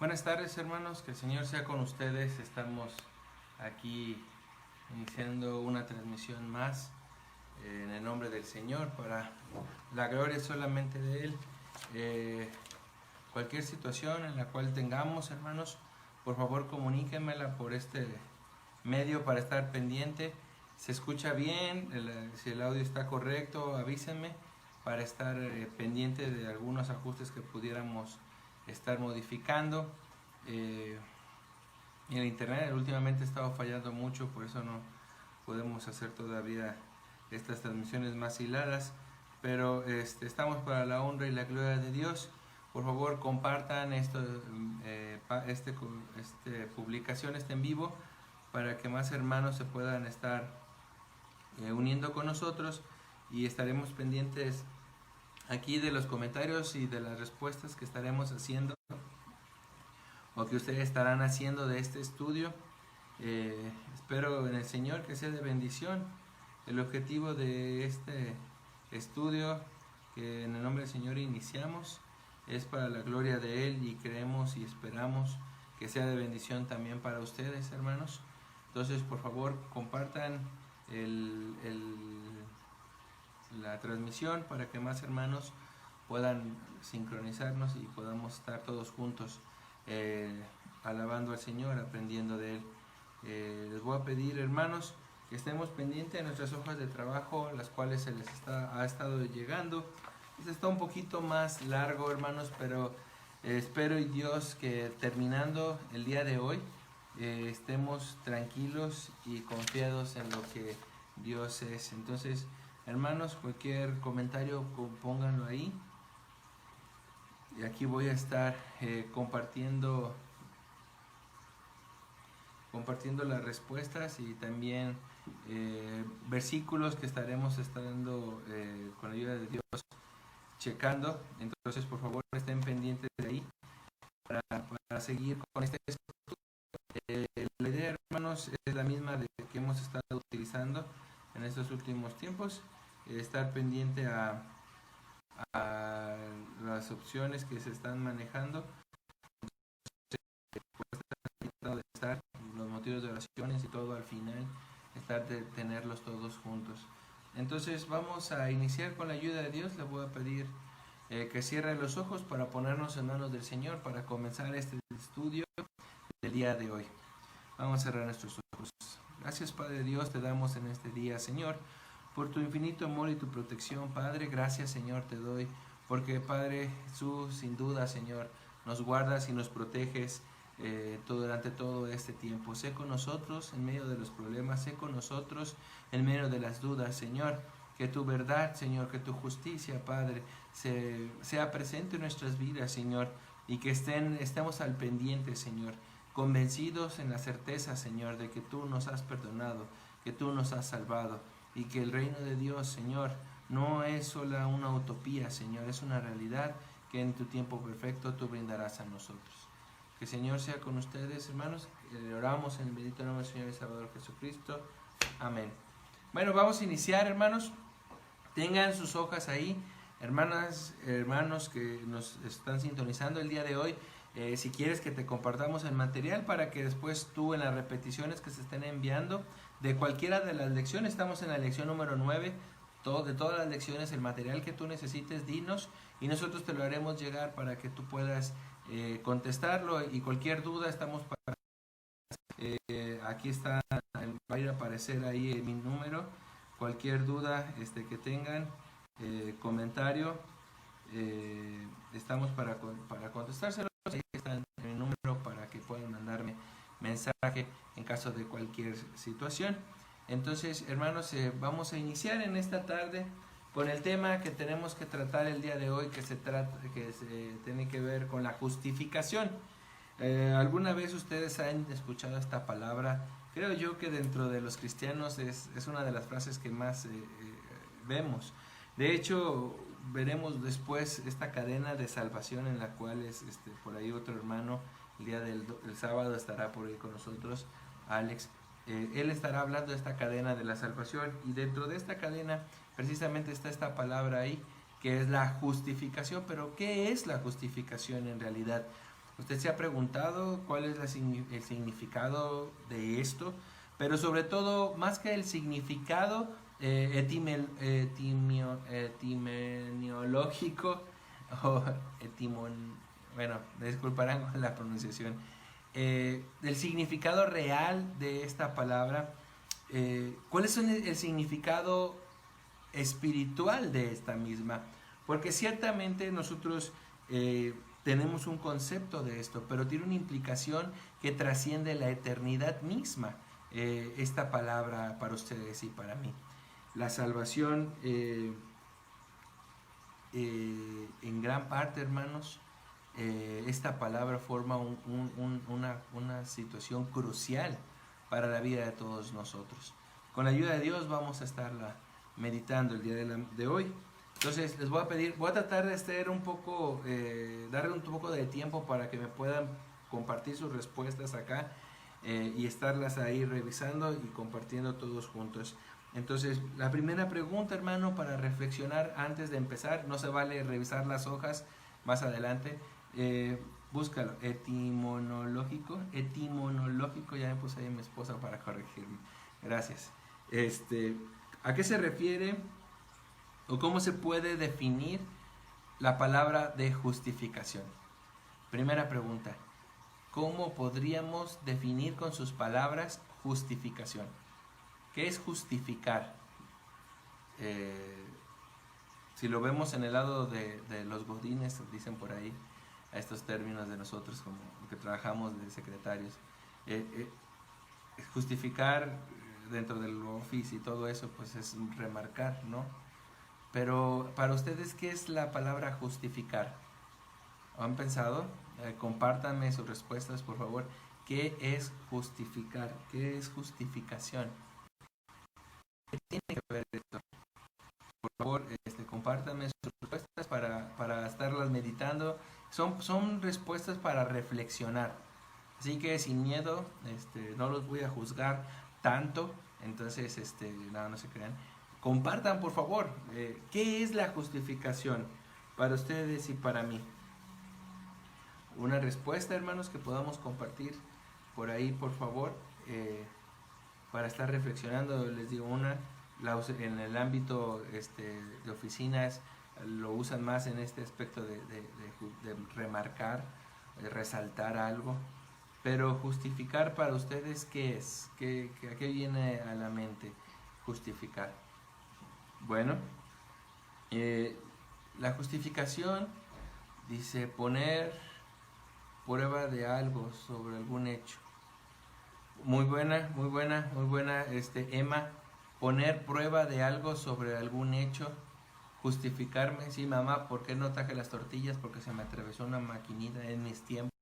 Buenas tardes, hermanos, que el Señor sea con ustedes. Estamos aquí iniciando una transmisión más en el nombre del Señor, para la gloria solamente de Él. Cualquier situación en la cual tengamos, hermanos, por favor comuníquenmela por este medio para estar pendiente. ¿Se escucha bien? Si el audio está correcto, avísenme para estar pendiente de algunos ajustes que pudiéramos estar modificando. Y el internet últimamente ha estado fallando mucho, por eso no podemos hacer todavía estas transmisiones más hiladas, pero estamos para la honra y la gloria de Dios. Por favor, compartan publicación, en vivo, para que más hermanos se puedan estar uniendo con nosotros, y estaremos pendientes aquí de los comentarios y de las respuestas que estaremos haciendo o que ustedes estarán haciendo de este estudio. Espero en el Señor que sea de bendición. El objetivo de este estudio que en el nombre del Señor iniciamos es para la gloria de Él, y creemos y esperamos que sea de bendición también para ustedes, hermanos. Entonces, por favor, compartan la transmisión para que más hermanos puedan sincronizarnos y podamos estar todos juntos alabando al Señor, aprendiendo de Él. Les voy a pedir, hermanos, que estemos pendientes de nuestras hojas de trabajo, las cuales se les ha estado llegando. Está un poquito más largo, hermanos, pero espero y Dios que terminando el día de hoy estemos tranquilos y confiados en lo que Dios es. Entonces, hermanos, cualquier comentario pónganlo ahí, y aquí voy a estar compartiendo las respuestas y también versículos que estaremos estando con la ayuda de Dios checando. Entonces, por favor, estén pendientes de ahí para seguir con este estudio. La idea, hermanos, es la misma de que hemos estado utilizando en estos últimos tiempos: estar pendiente a las opciones que se están manejando, los motivos de oraciones y todo al final, tenerlos todos juntos. Entonces vamos a iniciar con la ayuda de Dios. Le voy a pedir que cierre los ojos para ponernos en manos del Señor para comenzar este estudio del día de hoy. Vamos a cerrar nuestros ojos. Gracias, Padre Dios, te damos en este día, Señor, por tu infinito amor y tu protección. Padre, gracias, Señor, te doy, porque, Padre, tú sin duda, Señor, nos guardas y nos proteges durante todo este tiempo. Sé con nosotros en medio de los problemas, sé con nosotros en medio de las dudas, Señor. Que tu verdad, Señor, que tu justicia, Padre, sea presente en nuestras vidas, Señor, y que estemos al pendiente, Señor, convencidos en la certeza, Señor, de que tú nos has perdonado, que tú nos has salvado, y que el reino de Dios, Señor, no es solo una utopía, Señor, es una realidad que en tu tiempo perfecto tú brindarás a nosotros. Que el Señor sea con ustedes, hermanos. Oramos en el bendito nombre del Señor y Salvador Jesucristo. Amén. Bueno, vamos a iniciar, hermanos. Tengan sus hojas ahí, hermanas, hermanos que nos están sintonizando el día de hoy. Si quieres que te compartamos el material para que después tú, en las repeticiones que se estén enviando de cualquiera de las lecciones, estamos en la lección número 9, de todas las lecciones, el material que tú necesites, dinos, y nosotros te lo haremos llegar para que tú puedas contestarlo. Y cualquier duda, estamos para aquí está, va a ir a aparecer ahí mi número. Cualquier duda que tengan, comentario, estamos para contestárselo. Ahí está el número para que puedan mandarme mensaje en caso de cualquier situación. Entonces, hermanos, vamos a iniciar en esta tarde con el tema que tenemos que tratar el día de hoy, que se tiene que ver con la justificación. ¿Alguna vez ustedes han escuchado esta palabra? Creo yo que dentro de los cristianos es una de las frases que más vemos. De hecho, veremos después esta cadena de salvación en la cual por ahí otro hermano el día del sábado estará por ahí con nosotros, Alex. Él estará hablando de esta cadena de la salvación, y dentro de esta cadena precisamente está esta palabra ahí, que es la justificación. Pero ¿qué es la justificación en realidad? ¿Usted se ha preguntado cuál es el significado de esto? Pero sobre todo, más que el significado etimológico, o bueno, disculparán con la pronunciación, el significado real de esta palabra, ¿cuál es el significado espiritual de esta misma? Porque ciertamente nosotros tenemos un concepto de esto, pero tiene una implicación que trasciende la eternidad misma, esta palabra para ustedes y para mí. La salvación, en gran parte, hermanos, esta palabra forma una situación crucial para la vida de todos nosotros. Con la ayuda de Dios vamos a estarla meditando el día de hoy. Entonces les voy a pedir, voy a tratar de estar darle un poco de tiempo para que me puedan compartir sus respuestas acá y estarlas ahí revisando y compartiendo todos juntos. Entonces, la primera pregunta, hermano, para reflexionar antes de empezar, no se vale revisar las hojas más adelante, búscalo, etimológico, ya me puse ahí a mi esposa para corregirme, gracias. ¿A qué se refiere o cómo se puede definir la palabra de justificación? Primera pregunta, ¿cómo podríamos definir con sus palabras justificación? ¿Qué es justificar? Si lo vemos en el lado de los godines, dicen por ahí, a estos términos de nosotros como que trabajamos de secretarios, justificar dentro del office y todo eso, pues es remarcar, ¿no? Pero para ustedes, ¿qué es la palabra justificar? ¿Han pensado? Compártanme sus respuestas, por favor. ¿Qué es justificar? ¿Qué es justificación? ¿Qué tiene que ver esto? Por favor, compártanme sus respuestas para estarlas meditando. Son respuestas para reflexionar. Así que sin miedo, no los voy a juzgar tanto. Entonces, no se crean. Compartan, por favor, ¿qué es la justificación para ustedes y para mí? Una respuesta, hermanos, que podamos compartir por ahí, por favor, para estar reflexionando. Les digo en el ámbito de oficinas lo usan más en este aspecto de remarcar, de resaltar algo. Pero justificar para ustedes, ¿qué es? ¿A qué viene a la mente justificar? Bueno, la justificación dice poner prueba de algo sobre algún hecho. Muy buena, Emma. Poner prueba de algo sobre algún hecho. Justificarme, sí, mamá, ¿por qué no traje las tortillas? Porque se me atravesó una maquinita en mis tiempos.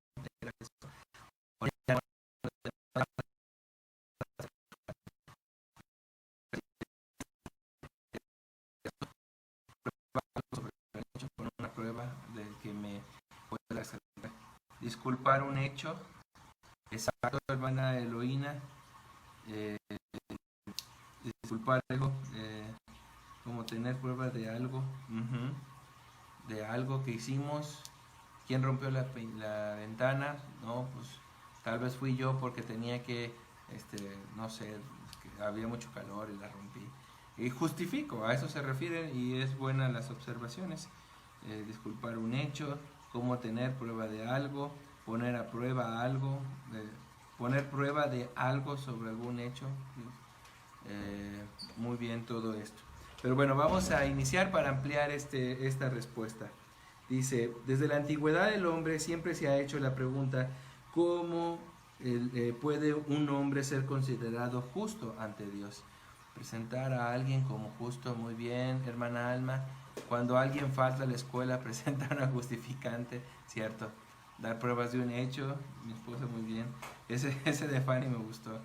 Una prueba de que me pueda hacer. Disculpar un hecho. Exacto, hermana Eloína. Disculpar algo, como tener pruebas de algo, de algo que hicimos. ¿Quién rompió la ventana? No, pues tal vez fui yo porque tenía que, no sé, que había mucho calor y la rompí. Y justifico, a eso se refieren y es buena las observaciones. Disculpar un hecho, cómo tener prueba de algo, poner a prueba algo, poner prueba de algo sobre algún hecho. Muy bien todo esto. Pero bueno, vamos a iniciar para ampliar esta respuesta. Dice, desde la antigüedad del hombre siempre se ha hecho la pregunta, ¿cómo puede un hombre ser considerado justo ante Dios? Presentar a alguien como justo, muy bien, hermana Alma. Cuando alguien falta a la escuela, presenta una justificante, ¿cierto? Dar pruebas de un hecho, mi esposa, muy bien. Ese de Fanny me gustó.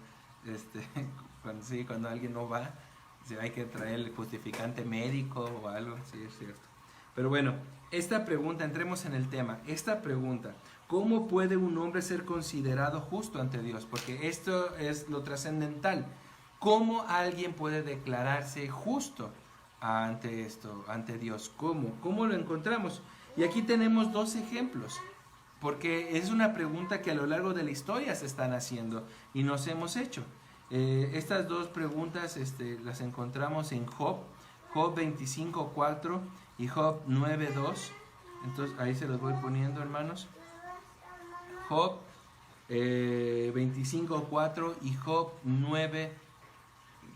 Cuando alguien no va, hay que traer el justificante médico o algo, sí, es cierto. Pero bueno, esta pregunta, entremos en el tema. Esta pregunta, ¿cómo puede un hombre ser considerado justo ante Dios? Porque esto es lo trascendental. ¿Cómo alguien puede declararse justo ante Dios? ¿Cómo lo encontramos? Y aquí tenemos dos ejemplos. porque es una pregunta que a lo largo de la historia se están haciendo y nos hemos hecho. Estas dos preguntas las encontramos en Job 25:4 y Job 9:2. Entonces ahí se los voy poniendo, hermanos. Job 25:4 y Job 9,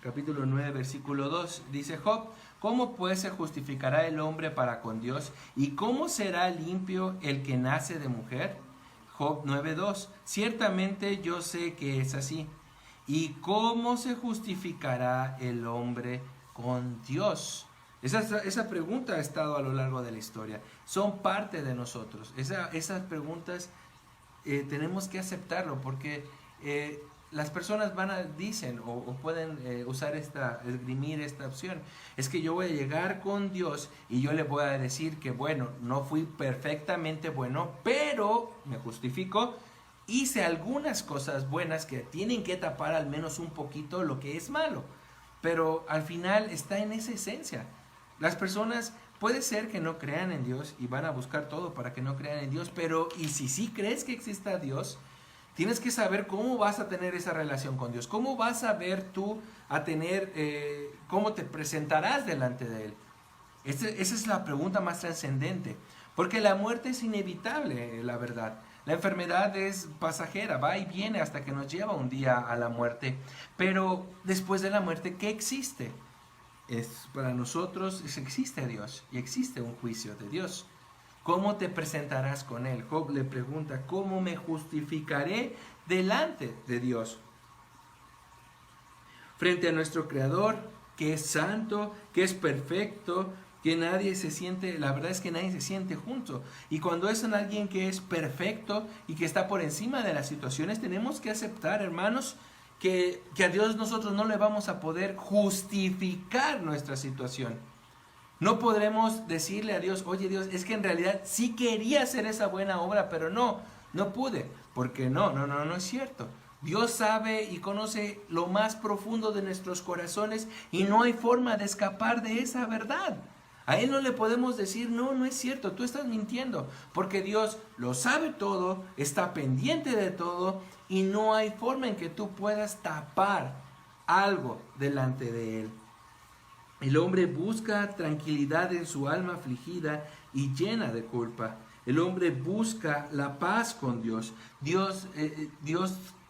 capítulo 9, versículo 2. Dice Job: ¿cómo pues se justificará el hombre para con Dios? ¿Y cómo será limpio el que nace de mujer? Job 9:2. Ciertamente yo sé que es así. ¿Y cómo se justificará el hombre con Dios? Esa pregunta ha estado a lo largo de la historia. Son parte de nosotros. Esas preguntas tenemos que aceptarlo, porque las personas dicen o pueden esgrimir esta opción. Es que yo voy a llegar con Dios y yo le voy a decir que bueno, no fui perfectamente bueno, pero me justifico, hice algunas cosas buenas que tienen que tapar al menos un poquito lo que es malo. Pero al final está en esa esencia. Las personas puede ser que no crean en Dios y van a buscar todo para que no crean en Dios, pero y si sí crees que exista Dios, tienes que saber cómo vas a tener esa relación con Dios, cómo vas a ver tú a tener, cómo te presentarás delante de Él. Esa es la pregunta más trascendente, porque la muerte es inevitable, la verdad. La enfermedad es pasajera, va y viene hasta que nos lleva un día a la muerte, pero después de la muerte, ¿qué existe? Para nosotros existe Dios y existe un juicio de Dios. ¿Cómo te presentarás con Él? Job le pregunta: ¿cómo me justificaré delante de Dios? Frente a nuestro Creador, que es santo, que es perfecto, que nadie se siente, la verdad es que nadie se siente junto. Y cuando es alguien que es perfecto y que está por encima de las situaciones, tenemos que aceptar, hermanos, que a Dios nosotros no le vamos a poder justificar nuestra situación. No podremos decirle a Dios: oye Dios, es que en realidad sí quería hacer esa buena obra, pero no pude. Porque no es cierto. Dios sabe y conoce lo más profundo de nuestros corazones y no hay forma de escapar de esa verdad. A Él no le podemos decir: no es cierto, tú estás mintiendo, porque Dios lo sabe todo, está pendiente de todo y no hay forma en que tú puedas tapar algo delante de Él. El hombre busca tranquilidad en su alma afligida y llena de culpa. El hombre busca la paz con Dios. Dios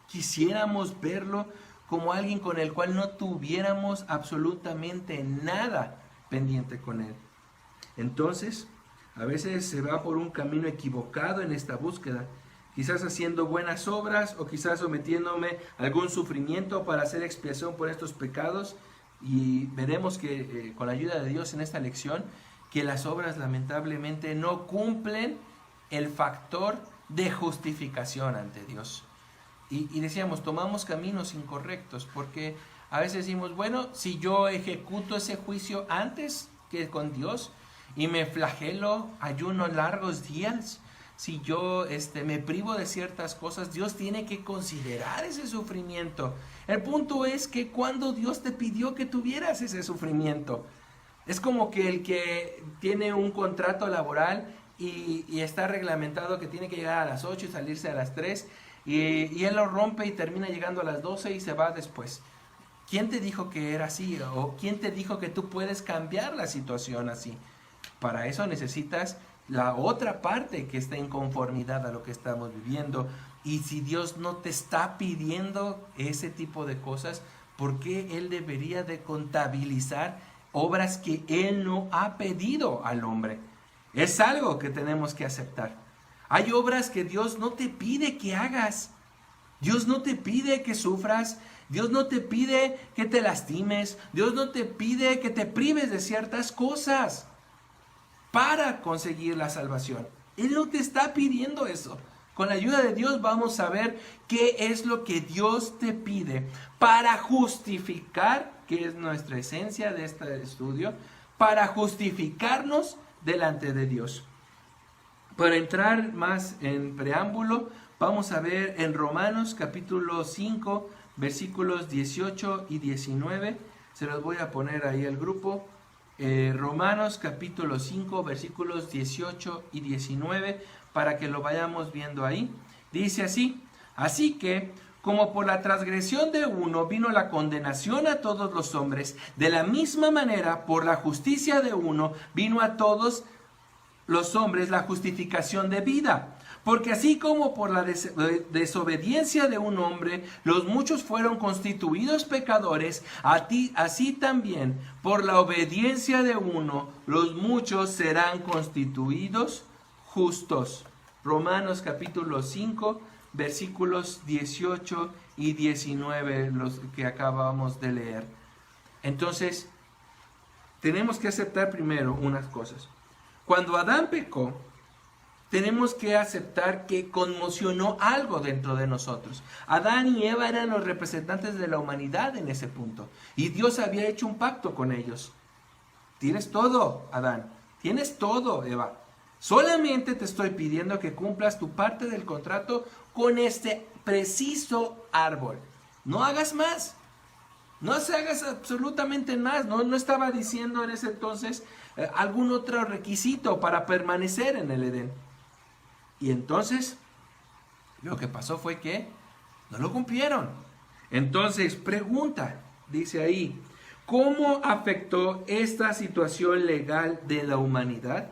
quisiéramos verlo como alguien con el cual no tuviéramos absolutamente nada pendiente con Él. Entonces, a veces se va por un camino equivocado en esta búsqueda, quizás haciendo buenas obras o quizás sometiéndome a algún sufrimiento para hacer expiación por estos pecados, y veremos que con la ayuda de Dios en esta lección, que las obras lamentablemente no cumplen el factor de justificación ante Dios. Y decíamos, tomamos caminos incorrectos, porque a veces decimos: bueno, si yo ejecuto ese juicio antes que con Dios, y me flagelo, ayuno largos días, si yo me privo de ciertas cosas, Dios tiene que considerar ese sufrimiento. El punto es que cuando Dios te pidió que tuvieras ese sufrimiento, es como que el que tiene un contrato laboral y está reglamentado que tiene que llegar a las 8 y salirse a las 3, y él lo rompe y termina llegando a las 12 y se va después. ¿Quién te dijo que era así? ¿O quién te dijo que tú puedes cambiar la situación así? Para eso necesitas la otra parte que está en conformidad a lo que estamos viviendo. Y si Dios no te está pidiendo ese tipo de cosas, ¿por qué Él debería de contabilizar obras que Él no ha pedido al hombre? Es algo que tenemos que aceptar. Hay obras que Dios no te pide que hagas. Dios no te pide que sufras. Dios no te pide que te lastimes. Dios no te pide que te prives de ciertas cosas para conseguir la salvación. Él no te está pidiendo eso. Con la ayuda de Dios vamos a ver qué es lo que Dios te pide para justificar, que es nuestra esencia de este estudio, para justificarnos delante de Dios. Para entrar más en preámbulo, vamos a ver en Romanos capítulo 5, versículos 18 y 19. Se los voy a poner ahí al grupo. Romanos capítulo 5, versículos 18 y 19, para que lo vayamos viendo ahí. Dice así: así que, como por la transgresión de uno vino la condenación a todos los hombres, de la misma manera, por la justicia de uno vino a todos los hombres la justificación de vida. Porque así como por la desobediencia de un hombre los muchos fueron constituidos pecadores, así también por la obediencia de uno los muchos serán constituidos justos. Romanos capítulo 5, versículos 18 y 19, los que acabamos de leer. Entonces, tenemos que aceptar primero unas cosas. Cuando Adán pecó, tenemos que aceptar que conmocionó algo dentro de nosotros. Adán y Eva eran los representantes de la humanidad en ese punto. Y Dios había hecho un pacto con ellos. Tienes todo, Adán. Tienes todo, Eva. Solamente te estoy pidiendo que cumplas tu parte del contrato con este preciso árbol. No hagas más. No se hagas absolutamente más. No estaba diciendo en ese entonces algún otro requisito para permanecer en el Edén. Y entonces, lo que pasó fue que no lo cumplieron. Entonces, pregunta, dice ahí, ¿cómo afectó esta situación legal de la humanidad?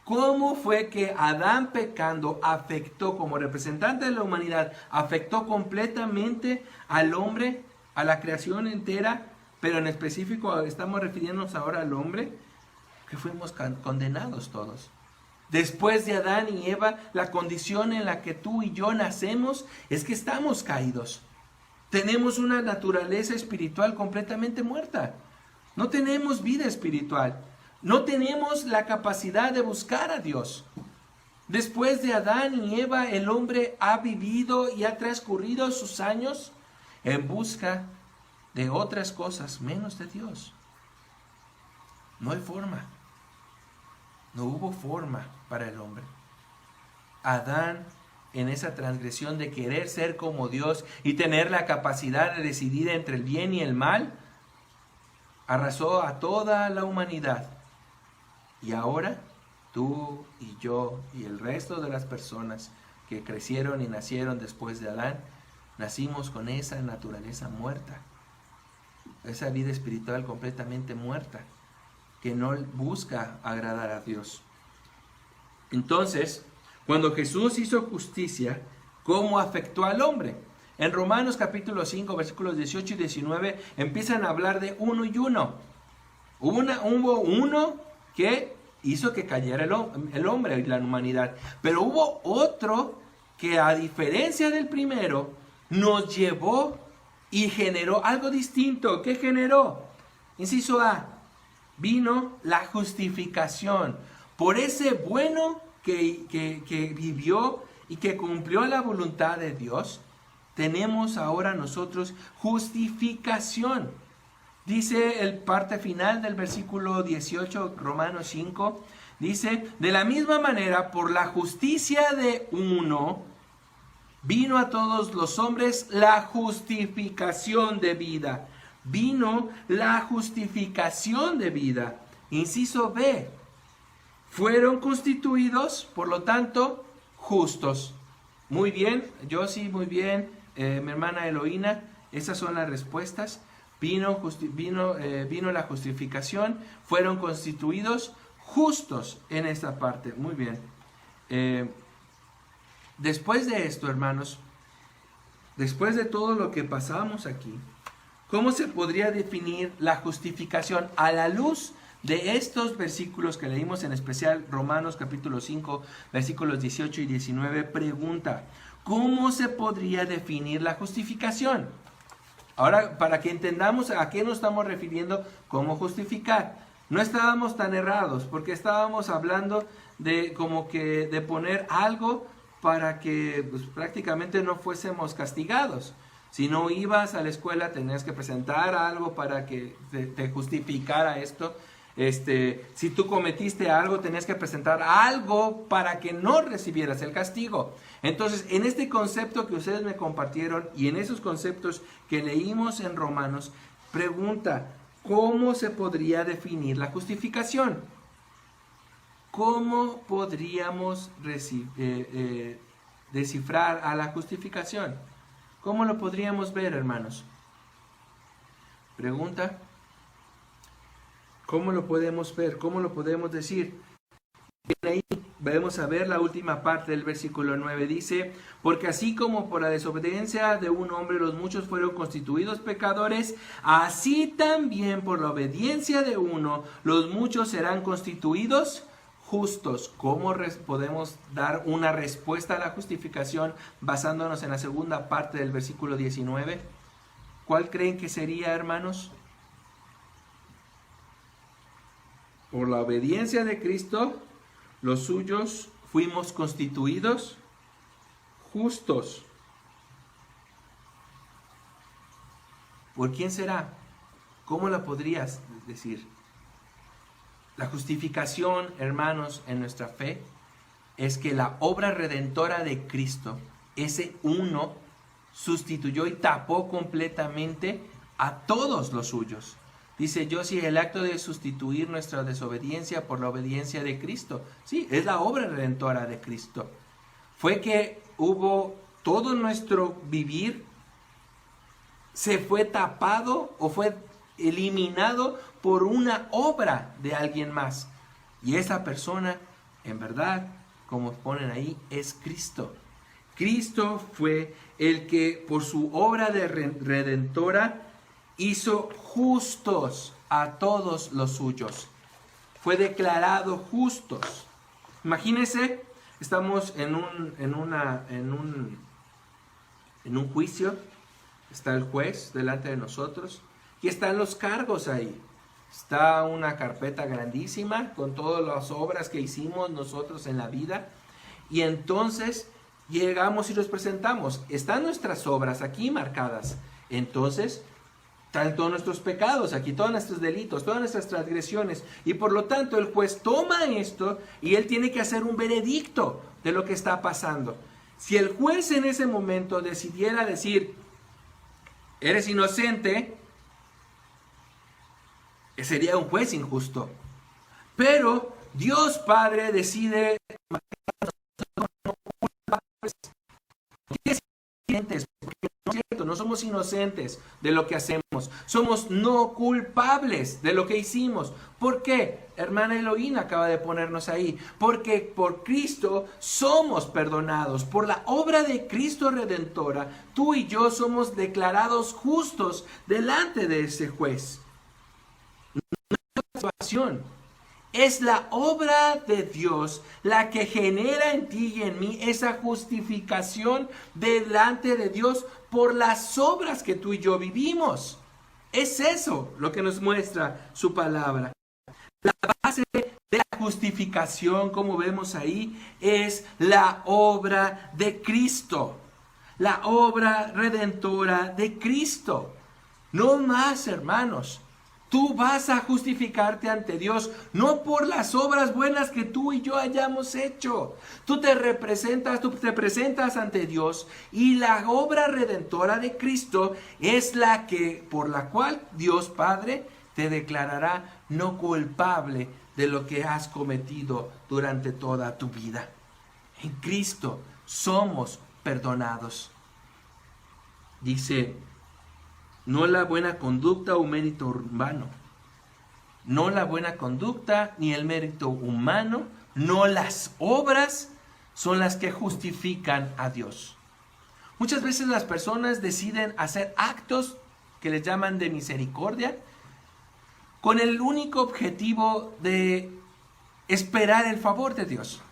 ¿Cómo fue que Adán pecando afectó, como representante de la humanidad, afectó completamente al hombre, a la creación entera, pero en específico estamos refiriéndonos ahora al hombre, que fuimos condenados todos? Después de Adán y Eva, la condición en la que tú y yo nacemos es que estamos caídos. Tenemos una naturaleza espiritual completamente muerta. No tenemos vida espiritual. No tenemos la capacidad de buscar a Dios. Después de Adán y Eva, el hombre ha vivido y ha transcurrido sus años en busca de otras cosas menos de Dios. No hay forma. No hubo forma para el hombre. Adán, en esa transgresión de querer ser como Dios y tener la capacidad de decidir entre el bien y el mal, arrasó a toda la humanidad. Y ahora, tú y yo y el resto de las personas que crecieron y nacieron después de Adán, nacimos con esa naturaleza muerta, esa vida espiritual completamente muerta, que no busca agradar a Dios. Entonces, cuando Jesús hizo justicia, ¿cómo afectó al hombre? En Romanos capítulo 5, versículos 18 y 19, empiezan a hablar de uno y uno. Hubo uno que hizo que cayera el hombre y la humanidad, pero hubo otro que, a diferencia del primero, nos llevó y generó algo distinto. ¿Qué generó? Inciso A. Vino la justificación. Por ese bueno que vivió y que cumplió la voluntad de Dios, tenemos ahora nosotros justificación. Dice el parte final del versículo 18, Romanos 5, dice: de la misma manera, por la justicia de uno, vino a todos los hombres la justificación de vida. Vino la justificación de vida. Inciso B. Fueron constituidos, por lo tanto, justos. Muy bien, Josie, muy bien, mi hermana Eloína, esas son las respuestas. Vino la justificación, fueron constituidos justos en esta parte. Muy bien. Después de esto, hermanos, después de todo lo que pasamos aquí, ¿cómo se podría definir la justificación a la luz de estos versículos que leímos, en especial Romanos capítulo 5, versículos 18 y 19? Pregunta, ¿cómo se podría definir la justificación? Ahora, para que entendamos a qué nos estamos refiriendo, ¿cómo justificar? No estábamos tan errados, porque estábamos hablando de como que de poner algo para que pues, prácticamente no fuésemos castigados. Si no ibas a la escuela, tenías que presentar algo para que te justificara esto. Si tú cometiste algo, tenías que presentar algo para que no recibieras el castigo. Entonces, en este concepto que ustedes me compartieron y en esos conceptos que leímos en Romanos, pregunta, ¿cómo se podría definir la justificación? ¿cómo podríamos descifrar a la justificación? ¿Cómo lo podríamos ver, hermanos? Pregunta. ¿Cómo lo podemos ver? ¿Cómo lo podemos decir? Bien, ahí vamos a ver la última parte del versículo 9. Dice, porque así como por la desobediencia de un hombre los muchos fueron constituidos pecadores, así también por la obediencia de uno los muchos serán constituidos justos. ¿Cómo podemos dar una respuesta a la justificación basándonos en la segunda parte del versículo 19? ¿Cuál creen que sería, hermanos? Por la obediencia de Cristo, los suyos fuimos constituidos justos. ¿Por quién será? ¿Cómo la podrías decir? La justificación, hermanos, en nuestra fe, es que la obra redentora de Cristo, ese uno, sustituyó y tapó completamente a todos los suyos. Dice, yo sí, el acto de sustituir nuestra desobediencia por la obediencia de Cristo. Sí, es la obra redentora de Cristo. Fue que hubo todo nuestro vivir, se fue tapado o fue eliminado por una obra de alguien más. Y esa persona, en verdad, como ponen ahí, es Cristo. Cristo fue el que por su obra de redentora hizo justos a todos los suyos. Fue declarado justos. Imagínense, estamos en un juicio. Está el juez delante de nosotros y están los cargos ahí. Está una carpeta grandísima con todas las obras que hicimos nosotros en la vida. Y entonces llegamos y los presentamos. Están nuestras obras aquí marcadas. Entonces están todos nuestros pecados aquí, todos nuestros delitos, todas nuestras transgresiones. Y por lo tanto el juez toma esto y él tiene que hacer un veredicto de lo que está pasando. Si el juez en ese momento decidiera decir, eres inocente, sería un juez injusto. Pero Dios Padre decide no somos inocentes de lo que hacemos, somos no culpables de lo que hicimos. ¿Por qué? Hermana Eloína acaba de ponernos ahí, porque por Cristo somos perdonados, por la obra de Cristo redentora, tú y yo somos declarados justos delante de ese juez. Es la obra de Dios la que genera en ti y en mí esa justificación delante de Dios por las obras que tú y yo vivimos. Es eso lo que nos muestra su palabra. La base de la justificación, como vemos ahí, es la obra de Cristo. La obra redentora de Cristo. No más, hermanos. Tú vas a justificarte ante Dios, no por las obras buenas que tú y yo hayamos hecho. Tú te presentas ante Dios y la obra redentora de Cristo es la que, por la cual Dios Padre te declarará no culpable de lo que has cometido durante toda tu vida. En Cristo somos perdonados. Dice, no la buena conducta o mérito humano. No la buena conducta ni el mérito humano, no las obras son las que justifican a Dios. Muchas veces las personas deciden hacer actos que les llaman de misericordia con el único objetivo de esperar el favor de Dios.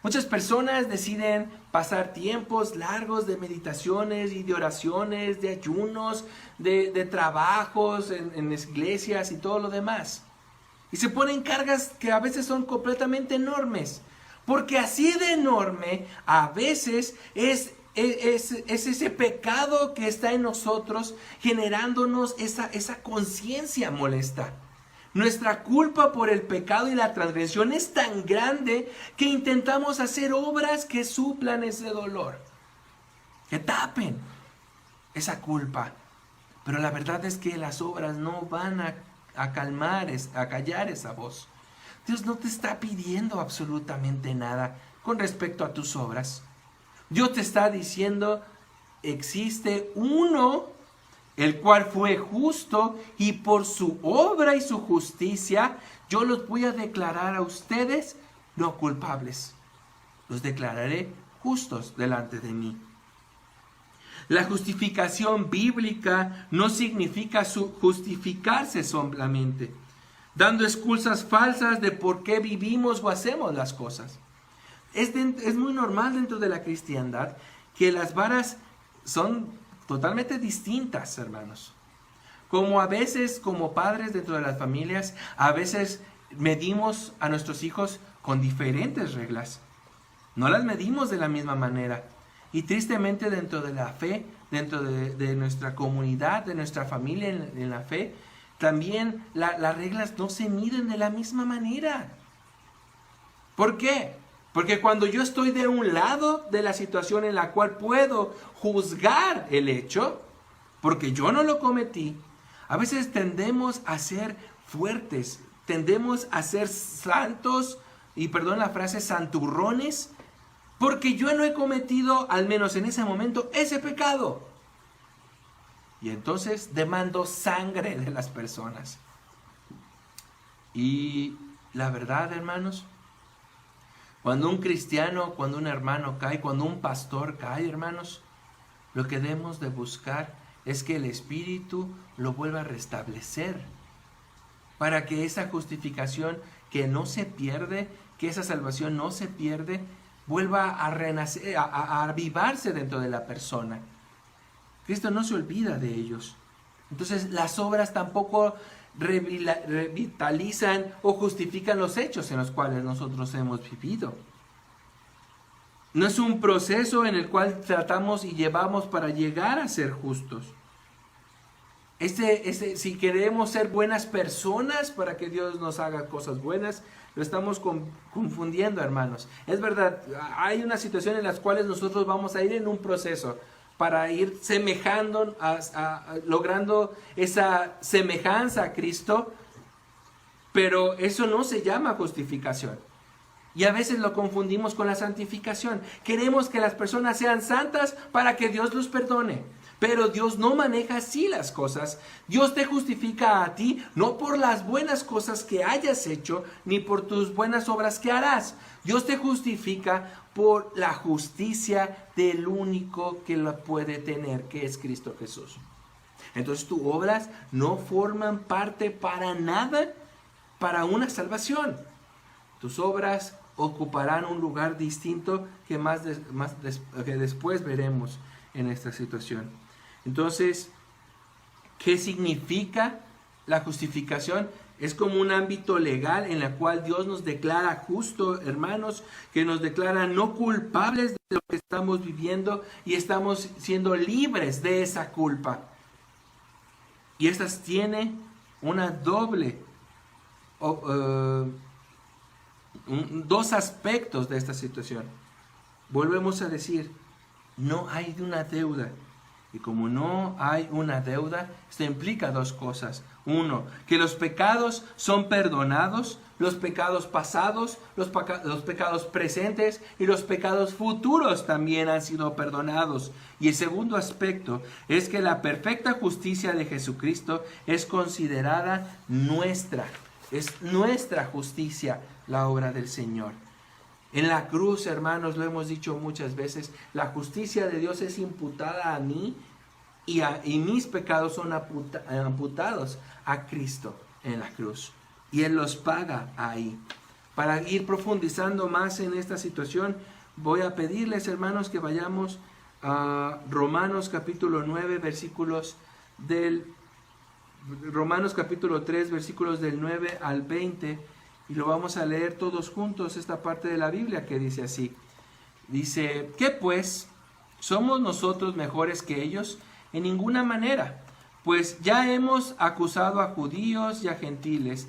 Muchas personas deciden pasar tiempos largos de meditaciones y de oraciones, de ayunos, de trabajos en iglesias y todo lo demás. Y se ponen cargas que a veces son completamente enormes. Porque así de enorme a veces es ese pecado que está en nosotros generándonos esa conciencia molesta. Nuestra culpa por el pecado y la transgresión es tan grande que intentamos hacer obras que suplan ese dolor, que tapen esa culpa. Pero la verdad es que las obras no van a callar esa voz. Dios no te está pidiendo absolutamente nada con respecto a tus obras. Dios te está diciendo, existe uno, el cual fue justo, y por su obra y su justicia, yo los voy a declarar a ustedes no culpables. Los declararé justos delante de mí. La justificación bíblica no significa justificarse solamente, dando excusas falsas de por qué vivimos o hacemos las cosas. Es muy normal dentro de la cristiandad que las varas son totalmente distintas, hermanos. Como a veces, como padres dentro de las familias, a veces medimos a nuestros hijos con diferentes reglas. No las medimos de la misma manera. Y tristemente dentro de la fe, dentro de nuestra comunidad, de nuestra familia en la fe, también las reglas no se miden de la misma manera. ¿Por qué? Porque cuando yo estoy de un lado de la situación en la cual puedo juzgar el hecho, porque yo no lo cometí, a veces tendemos a ser fuertes, tendemos a ser santos, y perdón la frase, santurrones, porque yo no he cometido, al menos en ese momento, ese pecado. Y entonces demando sangre de las personas. Y la verdad, hermanos, cuando un cristiano, cuando un hermano cae, cuando un pastor cae, hermanos, lo que debemos de buscar es que el Espíritu lo vuelva a restablecer, para que esa justificación que no se pierde, que esa salvación no se pierde, vuelva a renacer, a avivarse dentro de la persona. Cristo no se olvida de ellos. Entonces las obras tampoco revitalizan o justifican los hechos en los cuales nosotros hemos vivido. No es un proceso en el cual tratamos y llevamos para llegar a ser justos. Si queremos ser buenas personas para que Dios nos haga cosas buenas, lo estamos confundiendo, hermanos. Es verdad, hay una situación en las cuales nosotros vamos a ir en un proceso para ir semejando, logrando esa semejanza a Cristo, pero eso no se llama justificación. Y a veces lo confundimos con la santificación. Queremos que las personas sean santas para que Dios los perdone. Pero Dios no maneja así las cosas. Dios te justifica a ti no por las buenas cosas que hayas hecho, ni por tus buenas obras que harás. Dios te justifica por la justicia del único que la puede tener, que es Cristo Jesús. Entonces tus obras no forman parte para nada para una salvación. Tus obras ocuparán un lugar distinto que que después veremos en esta situación. Entonces, ¿qué significa la justificación? Es como un ámbito legal en el cual Dios nos declara justo, hermanos, que nos declara no culpables de lo que estamos viviendo y estamos siendo libres de esa culpa. Y estas tiene una doble, dos aspectos de esta situación. Volvemos a decir, no hay una deuda. Y como no hay una deuda, esto implica dos cosas. Uno, que los pecados son perdonados, los pecados pasados, los pecados presentes y los pecados futuros también han sido perdonados. Y el segundo aspecto es que la perfecta justicia de Jesucristo es considerada nuestra. Es nuestra justicia la obra del Señor. En la cruz, hermanos, lo hemos dicho muchas veces, la justicia de Dios es imputada a mí y mis pecados son amputados a Cristo en la cruz. Y Él los paga ahí. Para ir profundizando más en esta situación, voy a pedirles, hermanos, que vayamos a Romanos capítulo 9, Romanos capítulo 3, versículos del 9 al 20. Y lo vamos a leer todos juntos, esta parte de la Biblia que dice así. Dice, ¿qué pues? ¿Somos nosotros mejores que ellos? En ninguna manera. Pues ya hemos acusado a judíos y a gentiles,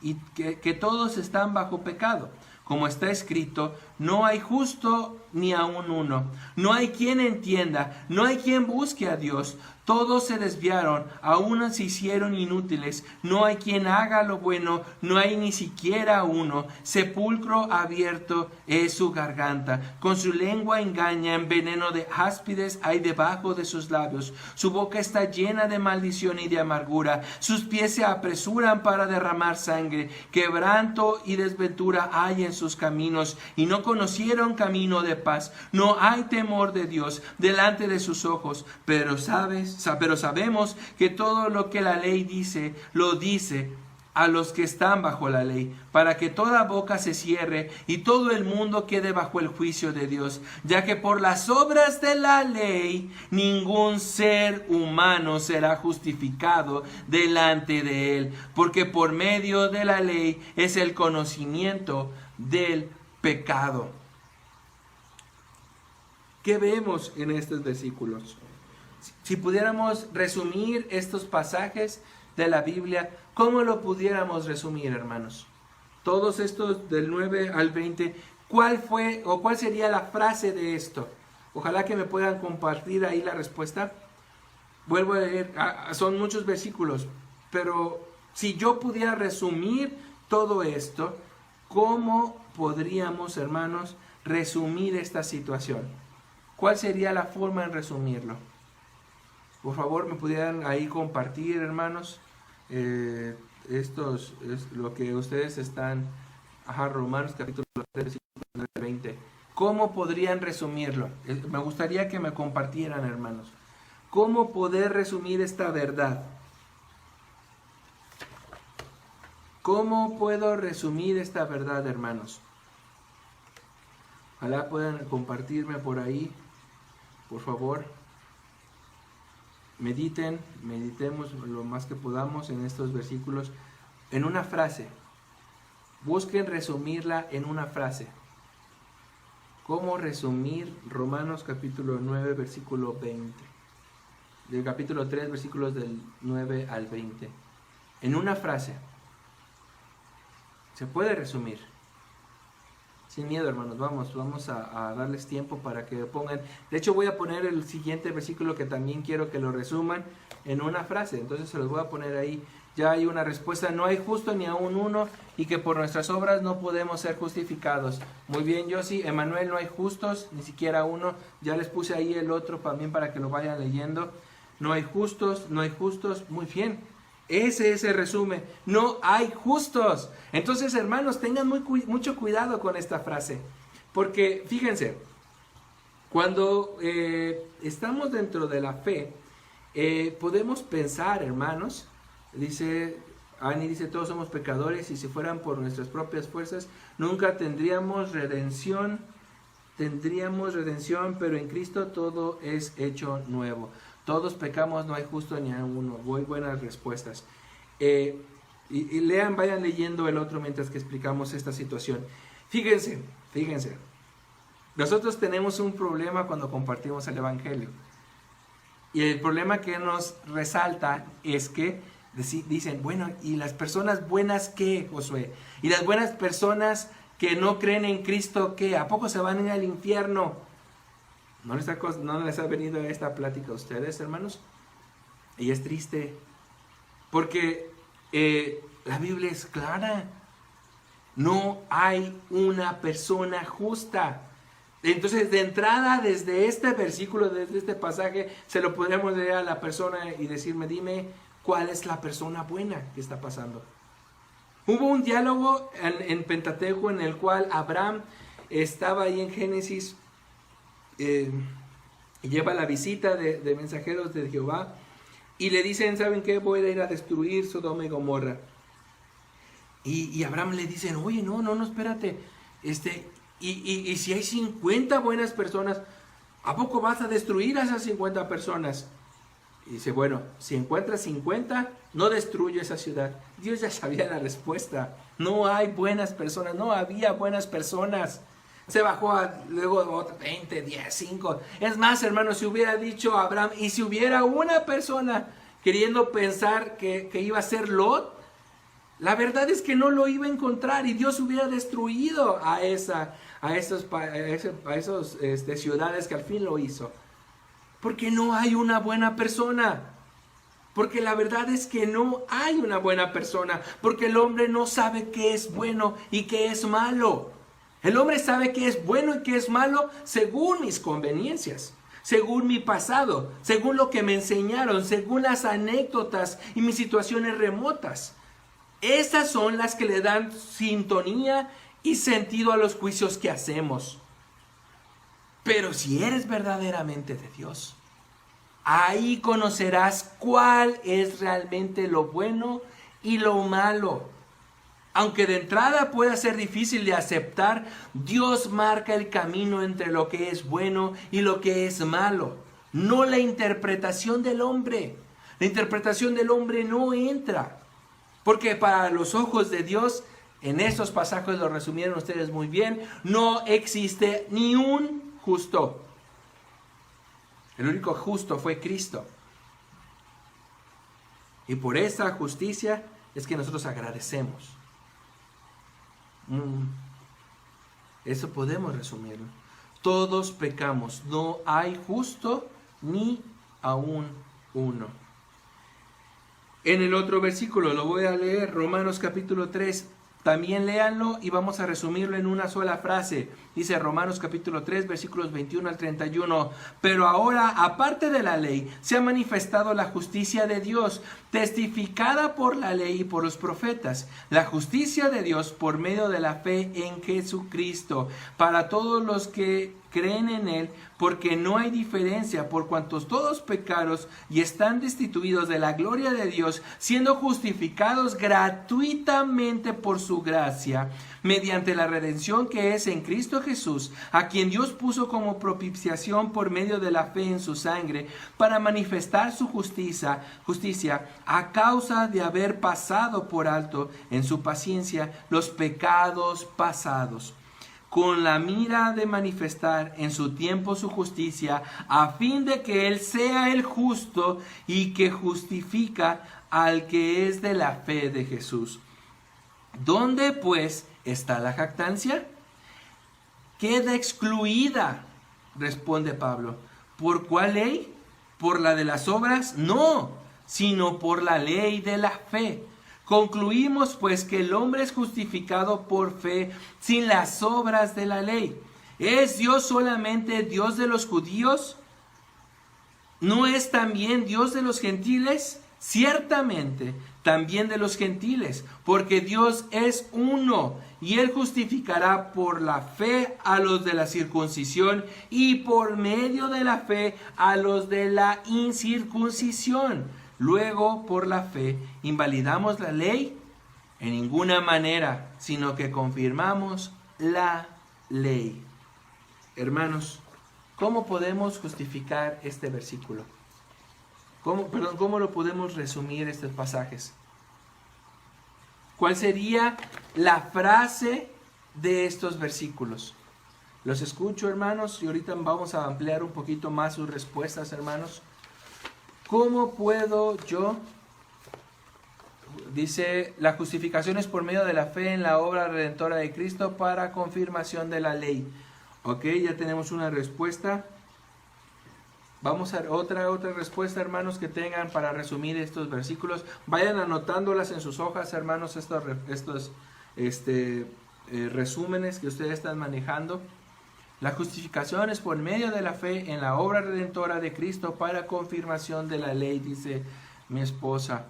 y que todos están bajo pecado. Como está escrito, no hay justo ni aun uno. No hay quien entienda, no hay quien busque a Dios. Todos se desviaron, a uno se hicieron inútiles. No hay quien haga lo bueno, no hay ni siquiera uno. Sepulcro abierto es su garganta. Con su lengua engañan, veneno de áspides hay debajo de sus labios. Su boca está llena de maldición y de amargura. Sus pies se apresuran para derramar sangre. Quebranto y desventura hay en sus caminos, y no conocieron camino de paz. No hay temor de Dios delante de sus ojos, pero sabemos que todo lo que la ley dice, lo dice a los que están bajo la ley, para que toda boca se cierre y todo el mundo quede bajo el juicio de Dios, ya que por las obras de la ley ningún ser humano será justificado delante de él, porque por medio de la ley es el conocimiento del pecado. ¿Qué vemos en estos versículos? Si pudiéramos resumir estos pasajes de la Biblia, ¿cómo lo pudiéramos resumir, hermanos? Todos estos del 9 al 20, ¿cuál sería la frase de esto? Ojalá que me puedan compartir ahí la respuesta. Vuelvo a leer, son muchos versículos, pero si yo pudiera resumir todo esto, ¿cómo podríamos, hermanos, resumir esta situación? ¿Cuál sería la forma en resumirlo? Por favor, me pudieran ahí compartir, hermanos, esto es lo que ustedes están, Romanos capítulo 3, versículo 20. ¿Cómo podrían resumirlo? Me gustaría que me compartieran, hermanos. ¿Cómo poder resumir esta verdad? ¿Cómo puedo resumir esta verdad, hermanos? Ojalá puedan compartirme por ahí, por favor. Meditemos lo más que podamos en estos versículos en una frase. Busquen resumirla en una frase. ¿Cómo resumir Romanos capítulo 9, versículo 20? Del capítulo 3, versículos del 9 al 20. En una frase. Se puede resumir. Sin miedo, hermanos, vamos a darles tiempo para que pongan. De hecho, voy a poner el siguiente versículo que también quiero que lo resuman en una frase. Entonces se los voy a poner ahí. Ya hay una respuesta: no hay justo ni aun uno, y que por nuestras obras no podemos ser justificados. Muy bien, Yossi. Emanuel, no hay justos, ni siquiera uno. Ya les puse ahí el otro también para que lo vayan leyendo. No hay justos, no hay justos. Muy bien. Ese es el resumen. No hay justos. Entonces, hermanos, tengan mucho cuidado con esta frase. Porque, fíjense, cuando estamos dentro de la fe, podemos pensar, hermanos, Ani dice, todos somos pecadores, y si fueran por nuestras propias fuerzas, nunca tendríamos redención, pero en Cristo todo es hecho nuevo. Todos pecamos, no hay justo ni a uno. Muy buenas respuestas. Y lean, vayan leyendo el otro mientras que explicamos esta situación. Fíjense. Nosotros tenemos un problema cuando compartimos el Evangelio. Y el problema que nos resalta es que dicen, bueno, ¿y las personas buenas qué, Josué? ¿Y las buenas personas que no creen en Cristo qué? ¿A poco se van a ir al infierno? ¿No les ha venido esta plática a ustedes, hermanos? Y es triste, porque la Biblia es clara. No hay una persona justa. Entonces, de entrada, desde este versículo, desde este pasaje, se lo podríamos leer a la persona y decirme, dime, ¿cuál es la persona buena que está pasando? Hubo un diálogo en Pentateuco en el cual Abraham estaba ahí en Génesis, lleva la visita de mensajeros de Jehová y le dicen, ¿saben qué? Voy a ir a destruir Sodoma y Gomorra. Y Abraham le dicen, oye, no, espérate, y si hay 50 buenas personas, ¿a poco vas a destruir a esas 50 personas? Y dice, bueno, si encuentras 50, no destruye esa ciudad. Dios ya sabía la respuesta. No hay buenas personas, no había buenas personas. Se bajó luego 20, 10, 5. Es más, hermano, si hubiera dicho Abraham, y si hubiera una persona queriendo pensar que iba a ser Lot, la verdad es que no lo iba a encontrar y Dios hubiera destruido a esa a esos ciudades que al fin lo hizo? Porque no hay una buena persona. Porque la verdad es que no hay una buena persona. Porque el hombre no sabe qué es bueno y qué es malo. El hombre sabe qué es bueno y qué es malo según mis conveniencias, según mi pasado, según lo que me enseñaron, según las anécdotas y mis situaciones remotas. Esas son las que le dan sintonía y sentido a los juicios que hacemos. Pero si eres verdaderamente de Dios, ahí conocerás cuál es realmente lo bueno y lo malo. Aunque de entrada pueda ser difícil de aceptar, Dios marca el camino entre lo que es bueno y lo que es malo, no la interpretación del hombre. La interpretación del hombre no entra, porque para los ojos de Dios, en estos pasajes lo resumieron ustedes muy bien, no existe ni un justo. El único justo fue Cristo. Y por esa justicia es que nosotros agradecemos. Eso podemos resumirlo. Todos pecamos, no hay justo ni aún uno. En el otro versículo, lo voy a leer, Romanos capítulo 3, también léanlo y vamos a resumirlo en una sola frase. Dice Romanos capítulo 3, versículos 21 al 31. Pero ahora, aparte de la ley, se ha manifestado la justicia de Dios, testificada por la ley y por los profetas. La justicia de Dios por medio de la fe en Jesucristo, para todos los que creen en Él, porque no hay diferencia, por cuantos todos pecaron y están destituidos de la gloria de Dios, siendo justificados gratuitamente por su gracia, mediante la redención que es en Cristo Jesús, a quien Dios puso como propiciación por medio de la fe en su sangre, para manifestar su justicia a causa de haber pasado por alto en su paciencia los pecados pasados, con la mira de manifestar en su tiempo su justicia, a fin de que Él sea el justo y que justifica al que es de la fe de Jesús. ¿Dónde pues está la jactancia? Queda excluida, responde Pablo. ¿Por cuál ley? ¿Por la de las obras? No, sino por la ley de la fe. Concluimos pues que el hombre es justificado por fe sin las obras de la ley. ¿Es Dios solamente Dios de los judíos? ¿No es también Dios de los gentiles? Ciertamente, también de los gentiles, porque Dios es uno, y Él justificará por la fe a los de la circuncisión y por medio de la fe a los de la incircuncisión. Luego, por la fe, ¿invalidamos la ley? En ninguna manera, sino que confirmamos la ley. Hermanos, ¿cómo podemos justificar este versículo? ¿Cómo lo podemos resumir estos pasajes? ¿Cuál sería la frase de estos versículos? Los escucho, hermanos, y ahorita vamos a ampliar un poquito más sus respuestas, hermanos. ¿Cómo puedo yo? Dice, la justificación es por medio de la fe en la obra redentora de Cristo para confirmación de la ley. Ok, ya tenemos una respuesta. Vamos a otra respuesta, hermanos, que tengan para resumir estos versículos. Vayan anotándolas en sus hojas, hermanos, estos resúmenes que ustedes están manejando. La justificación es por medio de la fe en la obra redentora de Cristo para confirmación de la ley, dice mi esposa.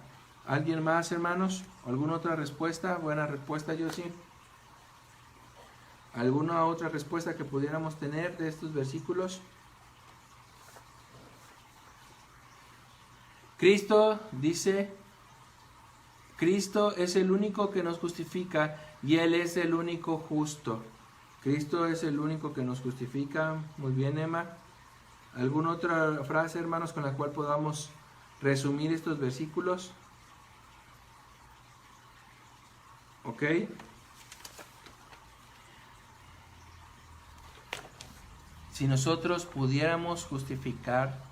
¿Alguien más, hermanos? ¿Alguna otra respuesta? Buena respuesta, Josie. ¿Alguna otra respuesta que pudiéramos tener de estos versículos? Cristo dice, Cristo es el único que nos justifica y Él es el único justo. Cristo es el único que nos justifica. Muy bien, Emma. ¿Alguna otra frase, hermanos, con la cual podamos resumir estos versículos? ¿Ok? Si nosotros pudiéramos justificar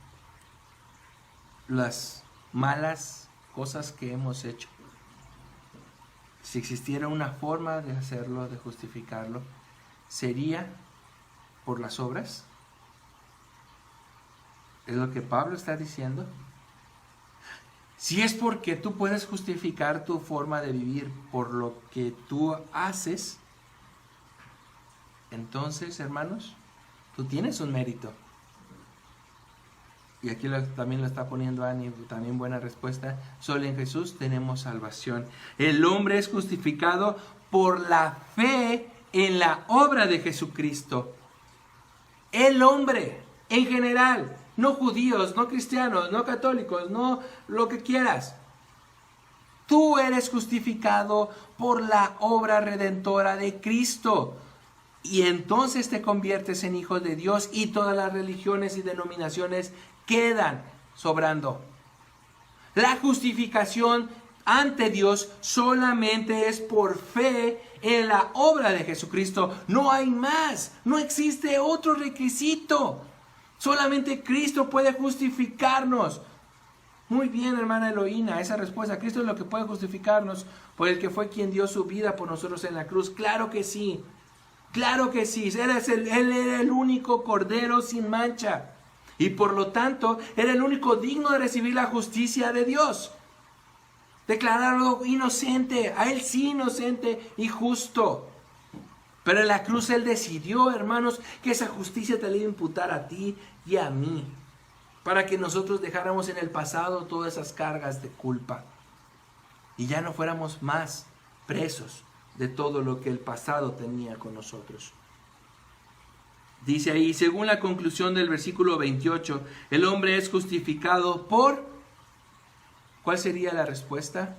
las malas cosas que hemos hecho, si existiera una forma de hacerlo, de justificarlo, sería por las obras. Es lo que Pablo está diciendo. Si es porque tú puedes justificar tu forma de vivir por lo que tú haces, entonces, hermanos, tú tienes un mérito. Y aquí también lo está poniendo Ani, también buena respuesta. Solo en Jesús tenemos salvación. El hombre es justificado por la fe en la obra de Jesucristo. El hombre, en general, no judíos, no cristianos, no católicos, no lo que quieras. Tú eres justificado por la obra redentora de Cristo. Y entonces te conviertes en hijo de Dios y todas las religiones y denominaciones quedan sobrando. La justificación ante Dios solamente es por fe en la obra de Jesucristo. No hay más, no existe otro requisito. Solamente Cristo puede justificarnos. Muy bien, hermana Eloína, esa respuesta. Cristo es lo que puede justificarnos por el que fue quien dio su vida por nosotros en la cruz. Claro que sí. Claro que sí, él era el único cordero sin mancha y por lo tanto era el único digno de recibir la justicia de Dios. Declararlo inocente, a él sí inocente y justo. Pero en la cruz él decidió, hermanos, que esa justicia te la iba a imputar a ti y a mí, para que nosotros dejáramos en el pasado todas esas cargas de culpa y ya no fuéramos más presos de todo lo que el pasado tenía con nosotros. Dice ahí, según la conclusión del versículo 28, el hombre es justificado por... ¿Cuál sería la respuesta?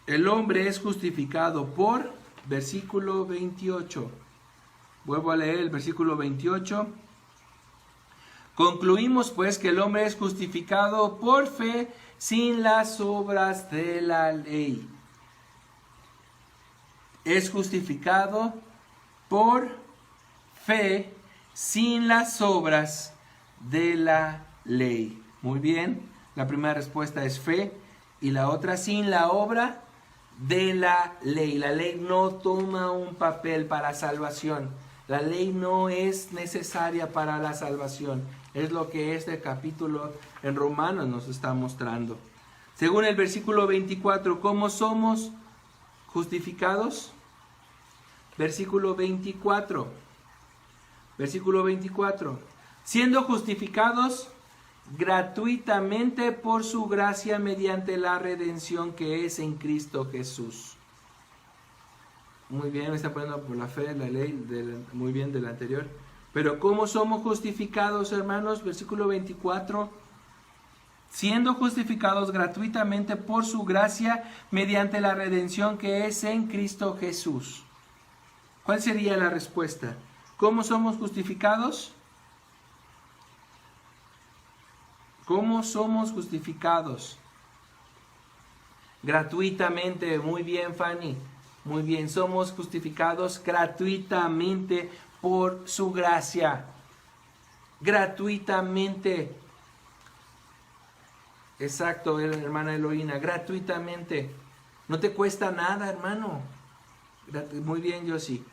El hombre es justificado por... Versículo 28. Vuelvo a leer el versículo 28. Concluimos pues que el hombre es justificado por fe sin las obras de la ley. Es justificado por fe sin las obras de la ley. Muy bien, la primera respuesta es fe y la otra sin la obra de la ley. La ley no toma un papel para salvación. La ley no es necesaria para la salvación. Es lo que este capítulo en Romanos nos está mostrando. Según el versículo 24, ¿cómo somos justificados? Versículo 24. Versículo 24. Siendo justificados gratuitamente por su gracia mediante la redención que es en Cristo Jesús. Muy bien, me está poniendo por la fe, la ley, muy bien del anterior. Pero ¿cómo somos justificados, hermanos? Versículo 24. Siendo justificados gratuitamente por su gracia mediante la redención que es en Cristo Jesús. ¿Cuál sería la respuesta? ¿Cómo somos justificados? ¿Cómo somos justificados? Gratuitamente. Muy bien, Fanny. Muy bien, somos justificados gratuitamente por su gracia. Gratuitamente. Exacto, hermana Eloína, gratuitamente. No te cuesta nada, hermano. Muy bien, yo sí.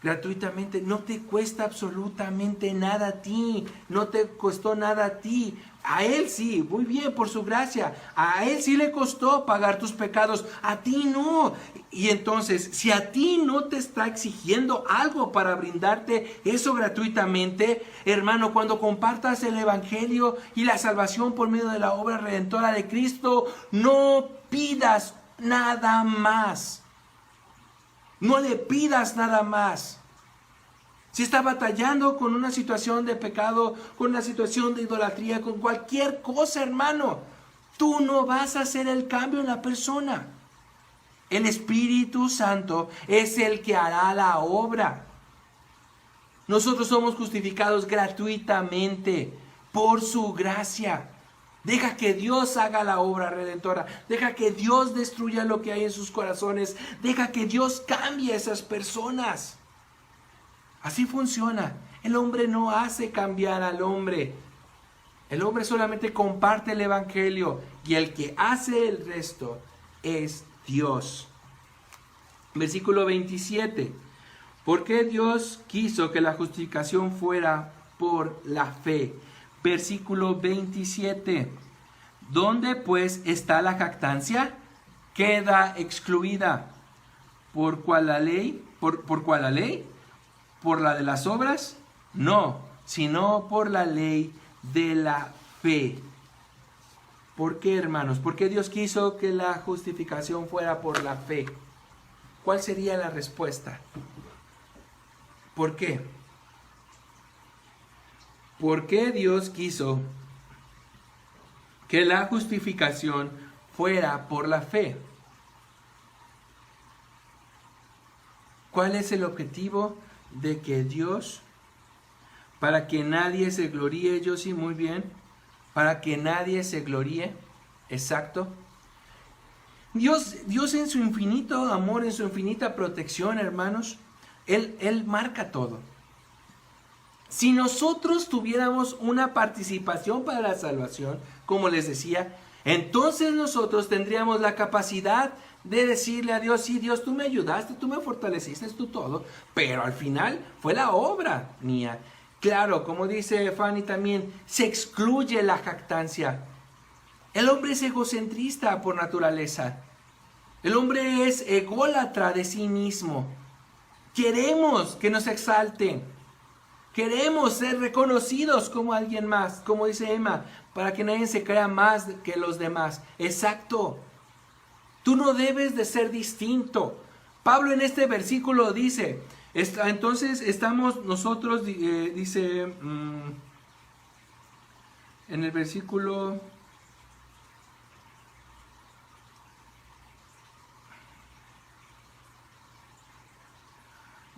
Gratuitamente, no te cuesta absolutamente nada a ti. No te costó nada a ti. A Él sí, muy bien, por su gracia. A Él sí le costó pagar tus pecados. A ti no. Y entonces, si a ti no te está exigiendo algo para brindarte eso gratuitamente, hermano, cuando compartas el Evangelio y la salvación por medio de la obra redentora de Cristo, no pidas nada más. No le pidas nada más. Si está batallando con una situación de pecado, con una situación de idolatría, con cualquier cosa, hermano, tú no vas a hacer el cambio en la persona. El Espíritu Santo es el que hará la obra. Nosotros somos justificados gratuitamente por su gracia. Deja que Dios haga la obra redentora. Deja que Dios destruya lo que hay en sus corazones. Deja que Dios cambie a esas personas. Así funciona. El hombre no hace cambiar al hombre. El hombre solamente comparte el Evangelio. Y el que hace el resto es Dios. Versículo 27. ¿Por qué Dios quiso que la justificación fuera por la fe? Versículo 27. ¿Dónde pues está la jactancia? Queda excluida. ¿Por cuál la ley? ¿Por cuál la ley? ¿Por la de las obras? No, sino por la ley de la fe. ¿Por qué, hermanos? ¿Por qué Dios quiso que la justificación fuera por la fe? ¿Cuál sería la respuesta? ¿Por qué? ¿Por qué Dios quiso que la justificación fuera por la fe? ¿Cuál es el objetivo de que Dios, para que nadie se gloríe? Yo sí, muy bien. Para que nadie se gloríe. Exacto. Dios en su infinito amor, en su infinita protección, hermanos, Él marca todo. Si nosotros tuviéramos una participación para la salvación, como les decía, entonces nosotros tendríamos la capacidad de decirle a Dios: sí, Dios, tú me ayudaste, tú me fortaleciste, tú todo, pero al final fue la obra mía. Claro, como dice Fanny también, se excluye la jactancia. El hombre es egocentrista por naturaleza. El hombre es ególatra de sí mismo. Queremos que nos exalten. Queremos ser reconocidos como alguien más, como dice Emma, para que nadie se crea más que los demás. Exacto. Tú no debes de ser distinto. Pablo en este versículo dice, entonces estamos nosotros, dice en el versículo...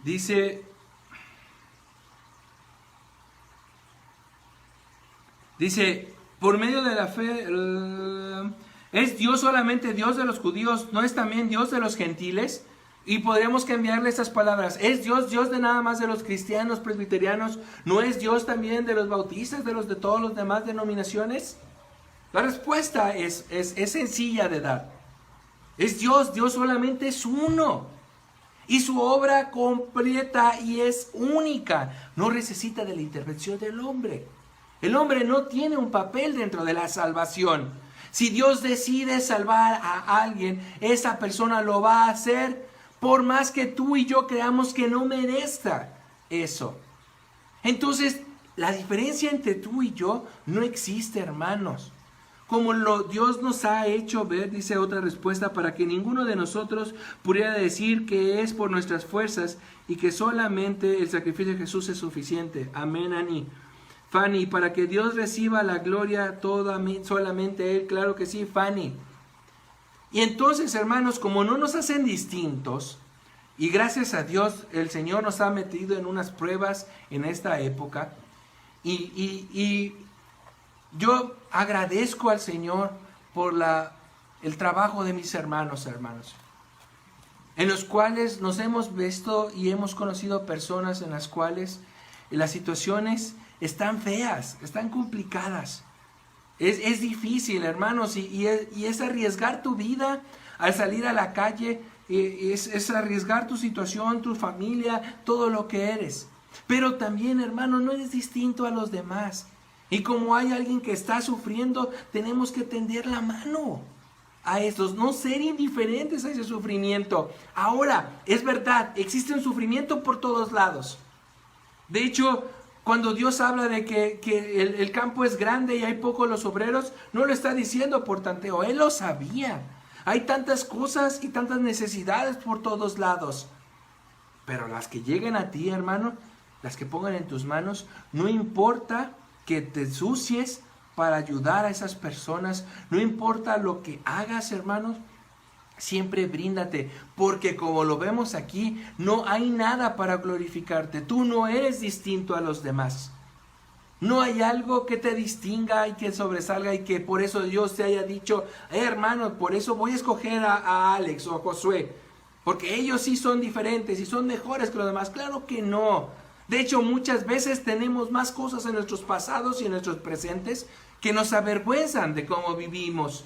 Dice, por medio de la fe, ¿es Dios solamente Dios de los judíos? ¿No es también Dios de los gentiles? Y podríamos cambiarle estas palabras. ¿Es Dios Dios de nada más de los cristianos, presbiterianos? ¿No es Dios también de los bautistas, de todos los demás denominaciones? La respuesta es sencilla de dar. Es Dios solamente es uno. Y su obra completa y es única. No necesita de la intervención del hombre. El hombre no tiene un papel dentro de la salvación. Si Dios decide salvar a alguien, esa persona lo va a hacer por más que tú y yo creamos que no merezca eso. Entonces, la diferencia entre tú y yo no existe, hermanos. Como Dios nos ha hecho ver, dice otra respuesta, para que ninguno de nosotros pudiera decir que es por nuestras fuerzas y que solamente el sacrificio de Jesús es suficiente. Amén, Ani. Fanny, para que Dios reciba la gloria solamente Él. Claro que sí, Fanny. Y entonces, hermanos, como no nos hacen distintos, y gracias a Dios el Señor nos ha metido en unas pruebas en esta época, y yo agradezco al Señor por el trabajo de mis hermanos, en los cuales nos hemos visto y hemos conocido personas en las cuales las situaciones están feas, están complicadas. Es difícil, hermanos, y es arriesgar tu vida al salir a la calle, es arriesgar tu situación, tu familia, todo lo que eres. Pero también, hermano, no eres distinto a los demás. Y como hay alguien que está sufriendo, tenemos que tender la mano a estos, no ser indiferentes a ese sufrimiento. Ahora, es verdad, existe un sufrimiento por todos lados. De hecho, cuando Dios habla de que el campo es grande y hay pocos los obreros, no lo está diciendo por tanteo, Él lo sabía. Hay tantas cosas y tantas necesidades por todos lados. Pero las que lleguen a ti, hermano, las que pongan en tus manos, no importa que te ensucies para ayudar a esas personas, no importa lo que hagas, hermanos, siempre bríndate, porque como lo vemos aquí, no hay nada para glorificarte. Tú no eres distinto a los demás. No hay algo que te distinga y que sobresalga y que por eso Dios te haya dicho, hermano, por eso voy a escoger a Alex o a Josué, porque ellos sí son diferentes y son mejores que los demás. Claro que no. De hecho, muchas veces tenemos más cosas en nuestros pasados y en nuestros presentes que nos avergüenzan de cómo vivimos.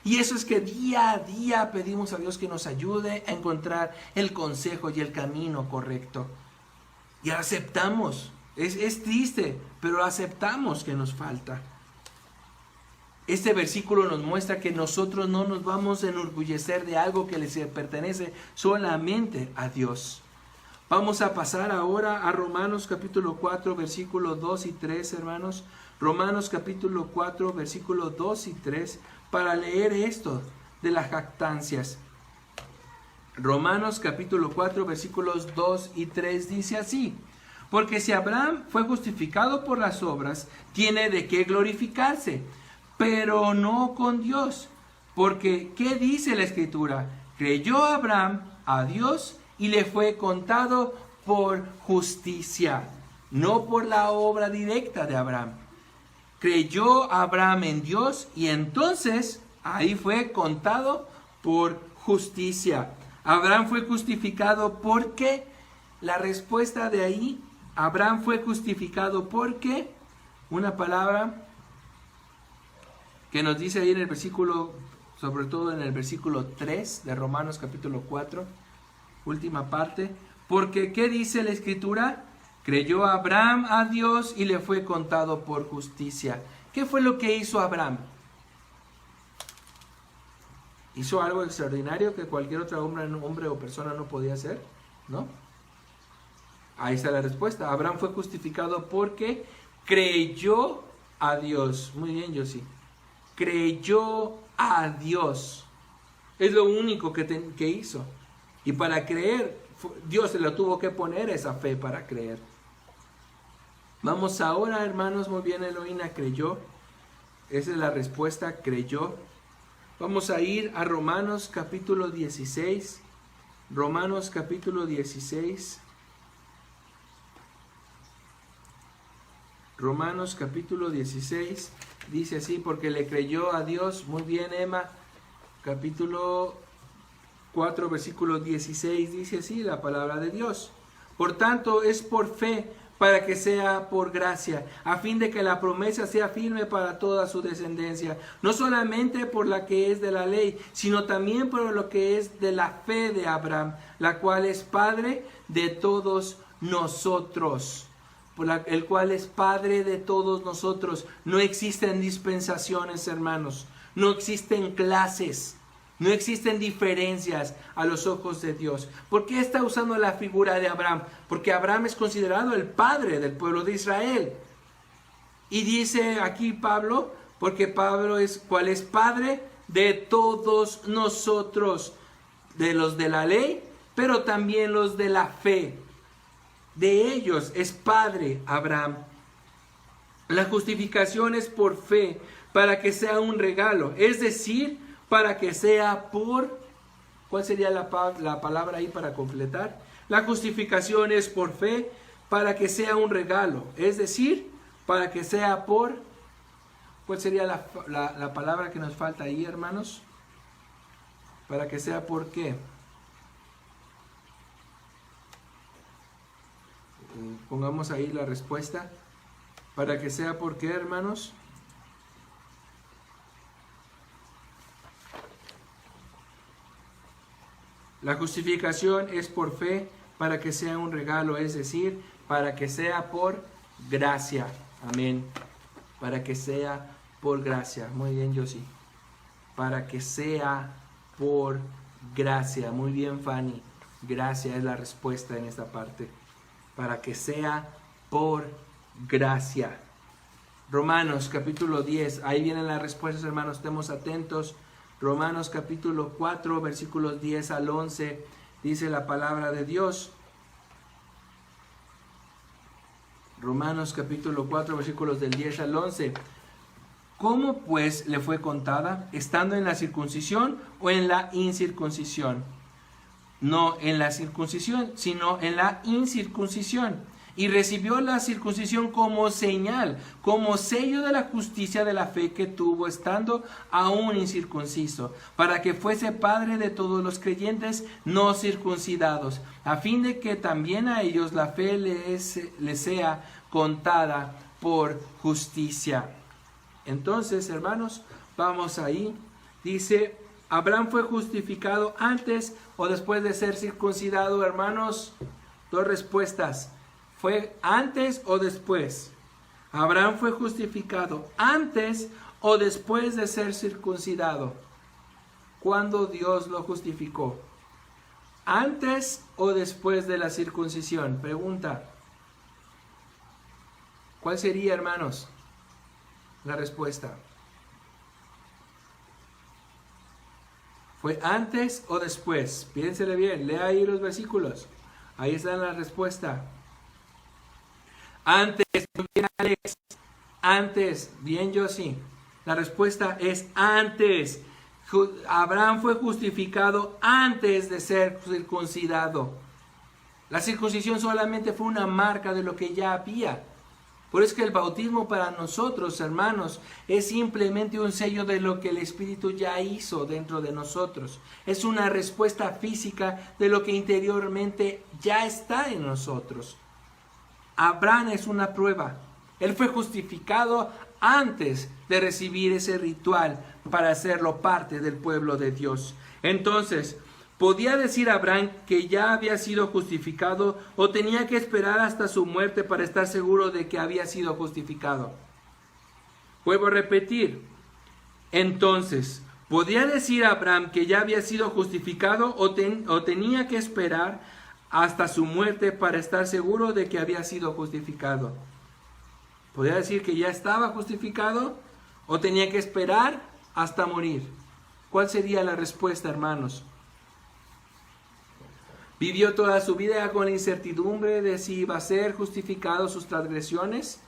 Y eso es que día a día pedimos a Dios que nos ayude a encontrar el consejo y el camino correcto. Y aceptamos. Es triste, pero aceptamos que nos falta. Este versículo nos muestra que nosotros no nos vamos a enorgullecer de algo que le pertenece solamente a Dios. Vamos a pasar ahora a Romanos capítulo 4, versículos 2 y 3, hermanos. Romanos capítulo 4, versículos 2 y 3, para leer esto de las jactancias. Romanos capítulo 4, versículos 2 y 3 dice así: porque si Abraham fue justificado por las obras, tiene de qué glorificarse, pero no con Dios. Porque, ¿qué dice la Escritura? Creyó Abraham a Dios y le fue contado por justicia, no por la obra directa de Abraham. Creyó Abraham en Dios y entonces ahí fue contado por justicia. Abraham fue justificado porque, la respuesta de ahí, Abraham fue justificado porque, una palabra que nos dice ahí en el versículo, sobre todo en el versículo 3 de Romanos capítulo 4, última parte, porque ¿qué dice la Escritura? Creyó Abraham a Dios y le fue contado por justicia. ¿Qué fue lo que hizo Abraham? ¿Hizo algo extraordinario que cualquier otro hombre o persona no podía hacer? ¿No? Ahí está la respuesta. Abraham fue justificado porque creyó a Dios. Muy bien, Josie. Creyó a Dios. Es lo único que hizo. Y para creer, Dios se lo tuvo que poner esa fe para creer. Vamos ahora, hermanos, muy bien, Eloína creyó. Esa es la respuesta, creyó. Vamos a ir a Romanos capítulo 16. Romanos capítulo 16. Romanos capítulo 16. Dice así, porque le creyó a Dios. Muy bien, Emma. Capítulo 4, versículo 16. Dice así la palabra de Dios. Por tanto, es por fe, para que sea por gracia, a fin de que la promesa sea firme para toda su descendencia, no solamente por la que es de la ley, sino también por lo que es de la fe de Abraham, la cual es padre de todos nosotros. El cual es Padre de todos nosotros. No existen dispensaciones, hermanos. No existen clases. No existen diferencias a los ojos de Dios. ¿Por qué está usando la figura de Abraham? Porque Abraham es considerado el padre del pueblo de Israel. Y dice aquí Pablo, porque Pablo es cual es Padre de todos nosotros, de los de la ley, pero también los de la fe. De ellos es padre Abraham. La justificación es por fe, para que sea un regalo, es decir, para que sea por... ¿Cuál sería la palabra ahí para completar? La justificación es por fe, para que sea un regalo, es decir, para que sea por... ¿Cuál sería la palabra que nos falta ahí, hermanos? Para que sea por qué. Pongamos ahí la respuesta. Para que sea por qué, hermanos. La justificación es por fe, para que sea un regalo, es decir, para que sea por gracia. Amén. Para que sea por gracia. Muy bien, Josie. Para que sea por gracia. Muy bien, Fanny. Gracia es la respuesta en esta parte. Para que sea por gracia. Romanos capítulo 10. Ahí vienen las respuestas, hermanos. Estemos atentos. Romanos capítulo 4, versículos 10 al 11. Dice la palabra de Dios. Romanos capítulo 4, versículos del 10 al 11. ¿Cómo pues le fue contada? ¿Estando en la circuncisión o en la incircuncisión? No en la circuncisión, sino en la incircuncisión. Y recibió la circuncisión como señal, como sello de la justicia de la fe que tuvo estando aún incircunciso, para que fuese padre de todos los creyentes no circuncidados, a fin de que también a ellos la fe les sea contada por justicia. Entonces, hermanos, vamos ahí. Dice, ¿Abraham fue justificado antes o después de ser circuncidado, hermanos? Dos respuestas. ¿Fue antes o después? ¿Abraham fue justificado antes o después de ser circuncidado? ¿Cuándo Dios lo justificó? ¿Antes o después de la circuncisión? Pregunta. ¿Cuál sería, hermanos, la respuesta? ¿Fue antes o después? Piénsele bien, lea ahí los versículos. Ahí está la respuesta. Antes, bien Alex. Antes, bien Josie. La respuesta es antes. Abraham fue justificado antes de ser circuncidado. La circuncisión solamente fue una marca de lo que ya había. Por eso es que el bautismo para nosotros, hermanos, es simplemente un sello de lo que el Espíritu ya hizo dentro de nosotros. Es una respuesta física de lo que interiormente ya está en nosotros. Abraham es una prueba. Él fue justificado antes de recibir ese ritual para hacerlo parte del pueblo de Dios. Entonces, ¿podía decir Abraham que ya había sido justificado o tenía que esperar hasta su muerte para estar seguro de que había sido justificado? Vuelvo a repetir. Entonces, ¿podía decir Abraham que ya había sido justificado o tenía que esperar hasta su muerte para estar seguro de que había sido justificado? ¿Podía decir que ya estaba justificado o tenía que esperar hasta morir? ¿Cuál sería la respuesta, hermanos? ¿Vivió toda su vida con la incertidumbre de si iba a ser justificado sus transgresiones?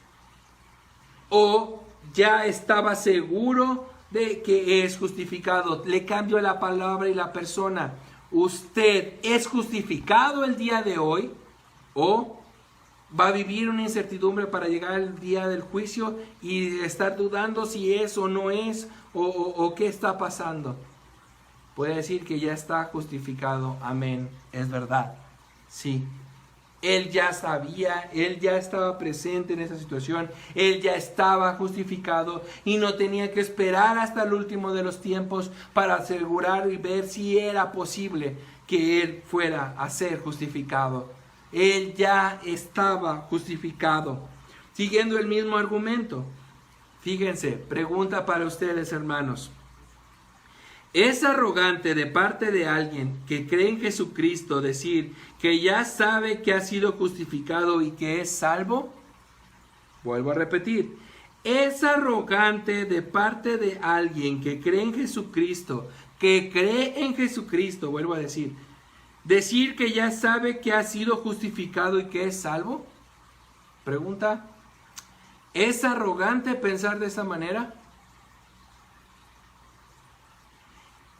¿O ya estaba seguro de que es justificado? Le cambio la palabra y la persona. ¿Usted es justificado el día de hoy? ¿O va a vivir una incertidumbre para llegar al día del juicio y estar dudando si es o no es o qué está pasando? Puede decir que ya está justificado. Amén. Es verdad. Sí. Él ya sabía, él ya estaba presente en esa situación, él ya estaba justificado y no tenía que esperar hasta el último de los tiempos para asegurar y ver si era posible que él fuera a ser justificado. Él ya estaba justificado. Siguiendo el mismo argumento, fíjense, pregunta para ustedes, hermanos. ¿Es arrogante de parte de alguien que cree en Jesucristo decir que ya sabe que ha sido justificado y que es salvo? Vuelvo a repetir. ¿Es arrogante de parte de alguien que cree en Jesucristo, vuelvo a decir que ya sabe que ha sido justificado y que es salvo? Pregunta. ¿Es arrogante pensar de esa manera?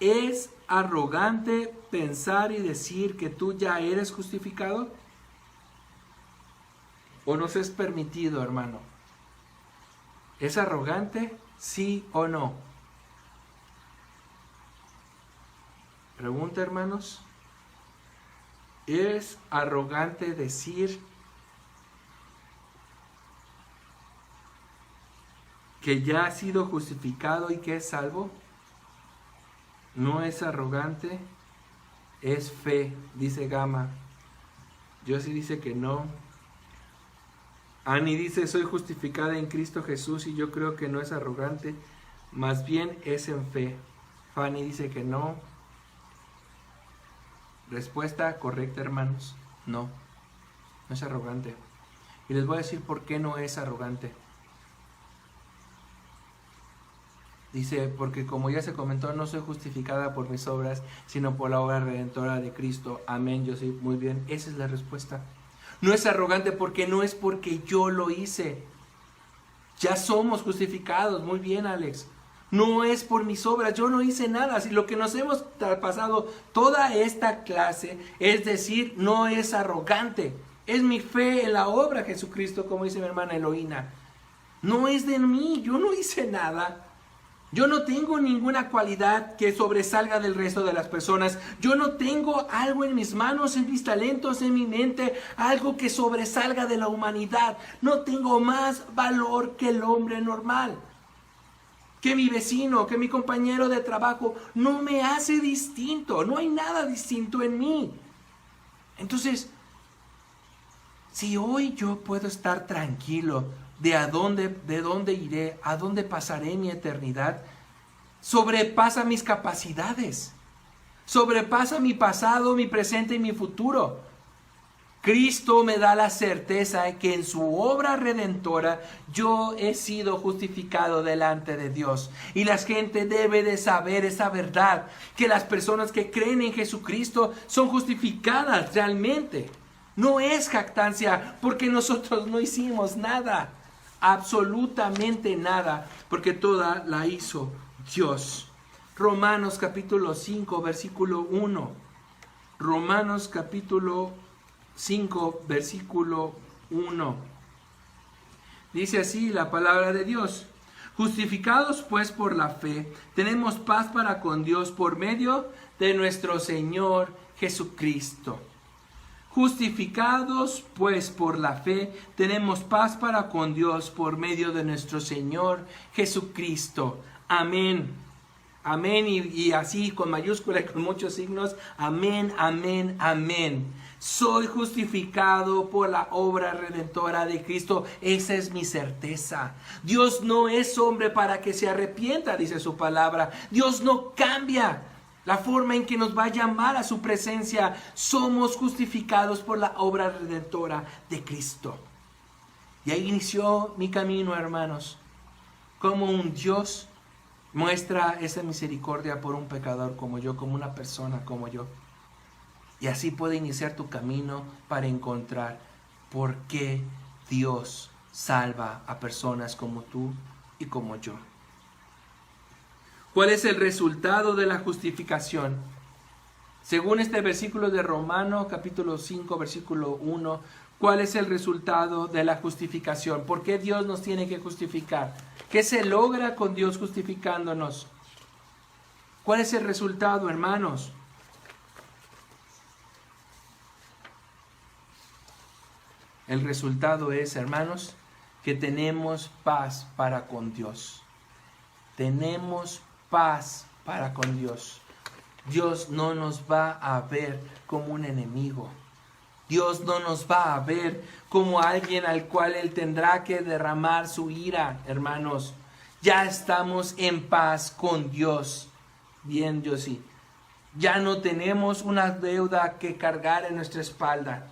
¿Es arrogante pensar y decir que tú ya eres justificado? ¿O nos es permitido, hermano? ¿Es arrogante? ¿Sí o no? Pregunta, hermanos. ¿Es arrogante decir que ya ha sido justificado y que es salvo? No es arrogante, es fe, dice Gama. Josie dice que no. Ani dice, soy justificada en Cristo Jesús y yo creo que no es arrogante, más bien es en fe. Fanny dice que no. Respuesta correcta, hermanos, no es arrogante. Y les voy a decir por qué no es arrogante. Dice, porque como ya se comentó, no soy justificada por mis obras, sino por la obra redentora de Cristo. Amén, yo sí, muy bien, esa es la respuesta. No es arrogante porque no es porque yo lo hice. Ya somos justificados, muy bien, Alex. No es por mis obras, yo no hice nada. Si lo que nos hemos pasado toda esta clase es decir, no es arrogante. Es mi fe en la obra de Jesucristo, como dice mi hermana Eloína. No es de mí, yo no hice nada. Yo no tengo ninguna cualidad que sobresalga del resto de las personas. Yo no tengo algo en mis manos, en mis talentos, en mi mente, algo que sobresalga de la humanidad. No tengo más valor que el hombre normal. que mi vecino, que mi compañero de trabajo no me hace distinto. No hay nada distinto en mí. Entonces, si hoy yo puedo estar tranquilo de dónde iré, a dónde pasaré mi eternidad, sobrepasa mis capacidades, sobrepasa mi pasado, mi presente y mi futuro. Cristo me da la certeza de que en su obra redentora yo he sido justificado delante de Dios. Y la gente debe de saber esa verdad, que las personas que creen en Jesucristo son justificadas realmente. No es jactancia porque nosotros no hicimos nada, absolutamente nada, porque toda la hizo Dios. Romanos capítulo 5, versículo 1. Romanos capítulo 5, versículo 1. Dice así la palabra de Dios: justificados pues por la fe, tenemos paz para con Dios por medio de nuestro Señor Jesucristo. Justificados pues por la fe, tenemos paz para con Dios por medio de nuestro Señor Jesucristo. Amén. Amén. Y así con mayúscula y con muchos signos. Amén, amén, amén. Soy justificado por la obra redentora de Cristo. Esa es mi certeza. Dios no es hombre para que se arrepienta, dice su palabra. Dios no cambia la forma en que nos va a llamar a su presencia. Somos justificados por la obra redentora de Cristo. Y ahí inició mi camino, hermanos. Como un Dios muestra esa misericordia por un pecador como yo, como una persona como yo. Y así puede iniciar tu camino para encontrar por qué Dios salva a personas como tú y como yo. ¿Cuál es el resultado de la justificación? Según este versículo de Romanos capítulo 5, versículo 1, ¿cuál es el resultado de la justificación? ¿Por qué Dios nos tiene que justificar? ¿Qué se logra con Dios justificándonos? ¿Cuál es el resultado, hermanos? El resultado es, hermanos, que tenemos paz para con Dios. Tenemos paz para con Dios. Dios no nos va a ver como un enemigo. Dios no nos va a ver como alguien al cual Él tendrá que derramar su ira, hermanos. Ya estamos en paz con Dios. Bien, yo sí. Ya no tenemos una deuda que cargar en nuestra espalda.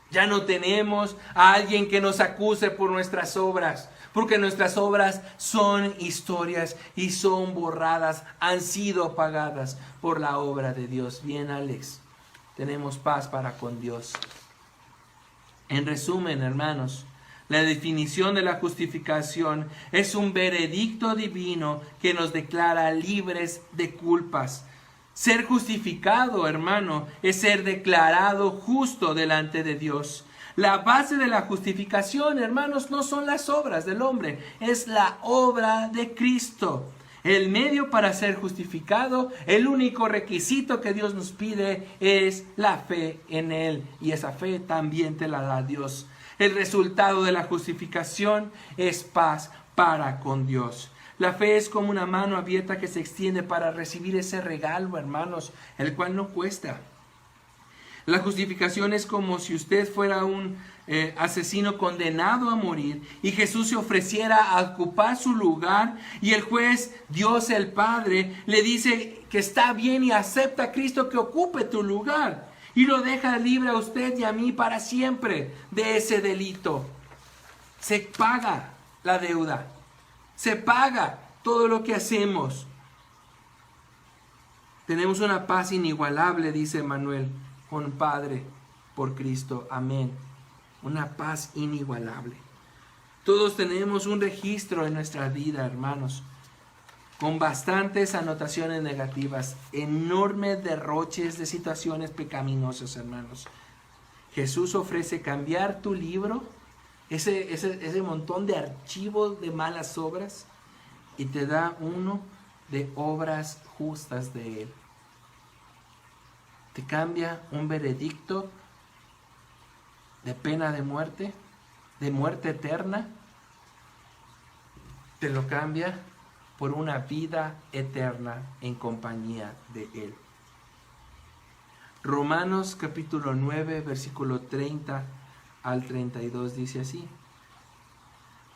Ya no tenemos a alguien que nos acuse por nuestras obras, porque nuestras obras son historias y son borradas, han sido apagadas por la obra de Dios. Bien, Alex, tenemos paz para con Dios. En resumen, hermanos, la definición de la justificación es un veredicto divino que nos declara libres de culpas. Ser justificado, hermano, es ser declarado justo delante de Dios. La base de la justificación, hermanos, no son las obras del hombre, es la obra de Cristo. El medio para ser justificado, el único requisito que Dios nos pide es la fe en Él. Y esa fe también te la da Dios. El resultado de la justificación es paz para con Dios. La fe es como una mano abierta que se extiende para recibir ese regalo, hermanos, el cual no cuesta. La justificación es como si usted fuera un asesino condenado a morir y Jesús se ofreciera a ocupar su lugar y el juez, Dios el Padre, le dice que está bien y acepta a Cristo que ocupe tu lugar y lo deja libre a usted y a mí para siempre de ese delito. Se paga la deuda. Se paga todo lo que hacemos. Tenemos una paz inigualable, dice Manuel, con Padre por Cristo. Amén. Una paz inigualable. Todos tenemos un registro en nuestra vida, hermanos, con bastantes anotaciones negativas, enormes derroches de situaciones pecaminosas, hermanos. Jesús ofrece cambiar tu libro, ese montón de archivos de malas obras, y te da uno de obras justas de Él. Te cambia un veredicto de pena de muerte eterna, te lo cambia por una vida eterna en compañía de Él. Romanos capítulo 9, versículo 30 al 32 dice así.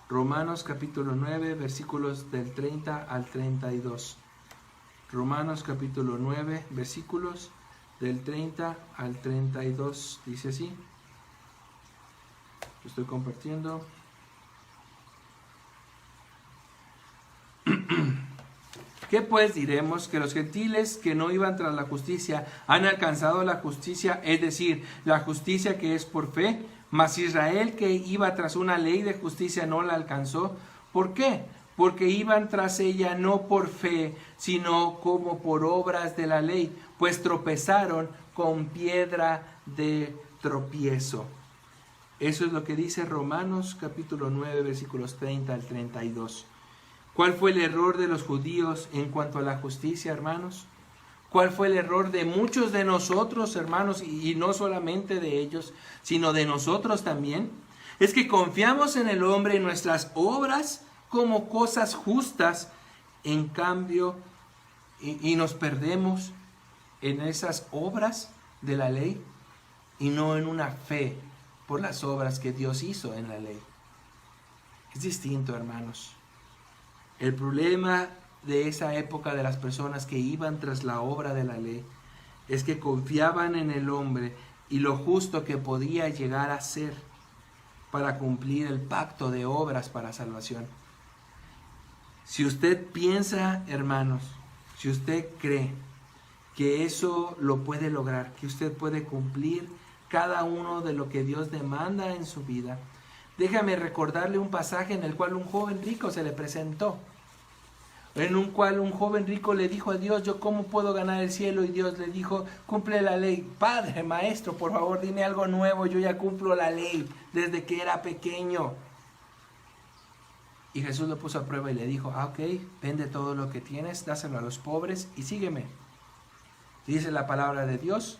Romanos capítulo 9, versículos del 30 al 32. Romanos capítulo 9, versículos del 30 al 32 dice así. Lo estoy compartiendo. ¿Qué pues diremos? Que los gentiles que no iban tras la justicia han alcanzado la justicia, es decir, la justicia que es por fe, mas Israel que iba tras una ley de justicia no la alcanzó. ¿Por qué? Porque iban tras ella no por fe, sino como por obras de la ley, pues tropezaron con piedra de tropiezo. Eso es lo que dice Romanos capítulo 9, versículos 30 al 32. ¿Cuál fue el error de los judíos en cuanto a la justicia, hermanos? ¿Cuál fue el error de muchos de nosotros, hermanos? Y no solamente de ellos, sino de nosotros también. Es que confiamos en el hombre, en nuestras obras, como cosas justas. En cambio, y nos perdemos en esas obras de la ley y no en una fe por las obras que Dios hizo en la ley. Es distinto, hermanos. El problema de esa época de las personas que iban tras la obra de la ley es que confiaban en el hombre y lo justo que podía llegar a ser para cumplir el pacto de obras para salvación. Si usted piensa, hermanos, si usted cree que eso lo puede lograr, que usted puede cumplir cada uno de lo que Dios demanda en su vida, déjame recordarle un pasaje en el cual un joven rico se le presentó, en un cual un joven rico le dijo a Dios: ¿yo cómo puedo ganar el cielo? Y Dios le dijo: cumple la ley. Padre, maestro, por favor, dime algo nuevo, yo ya cumplo la ley desde que era pequeño. Y Jesús lo puso a prueba y le dijo: ok, vende todo lo que tienes, dáselo a los pobres y sígueme. Dice la palabra de Dios,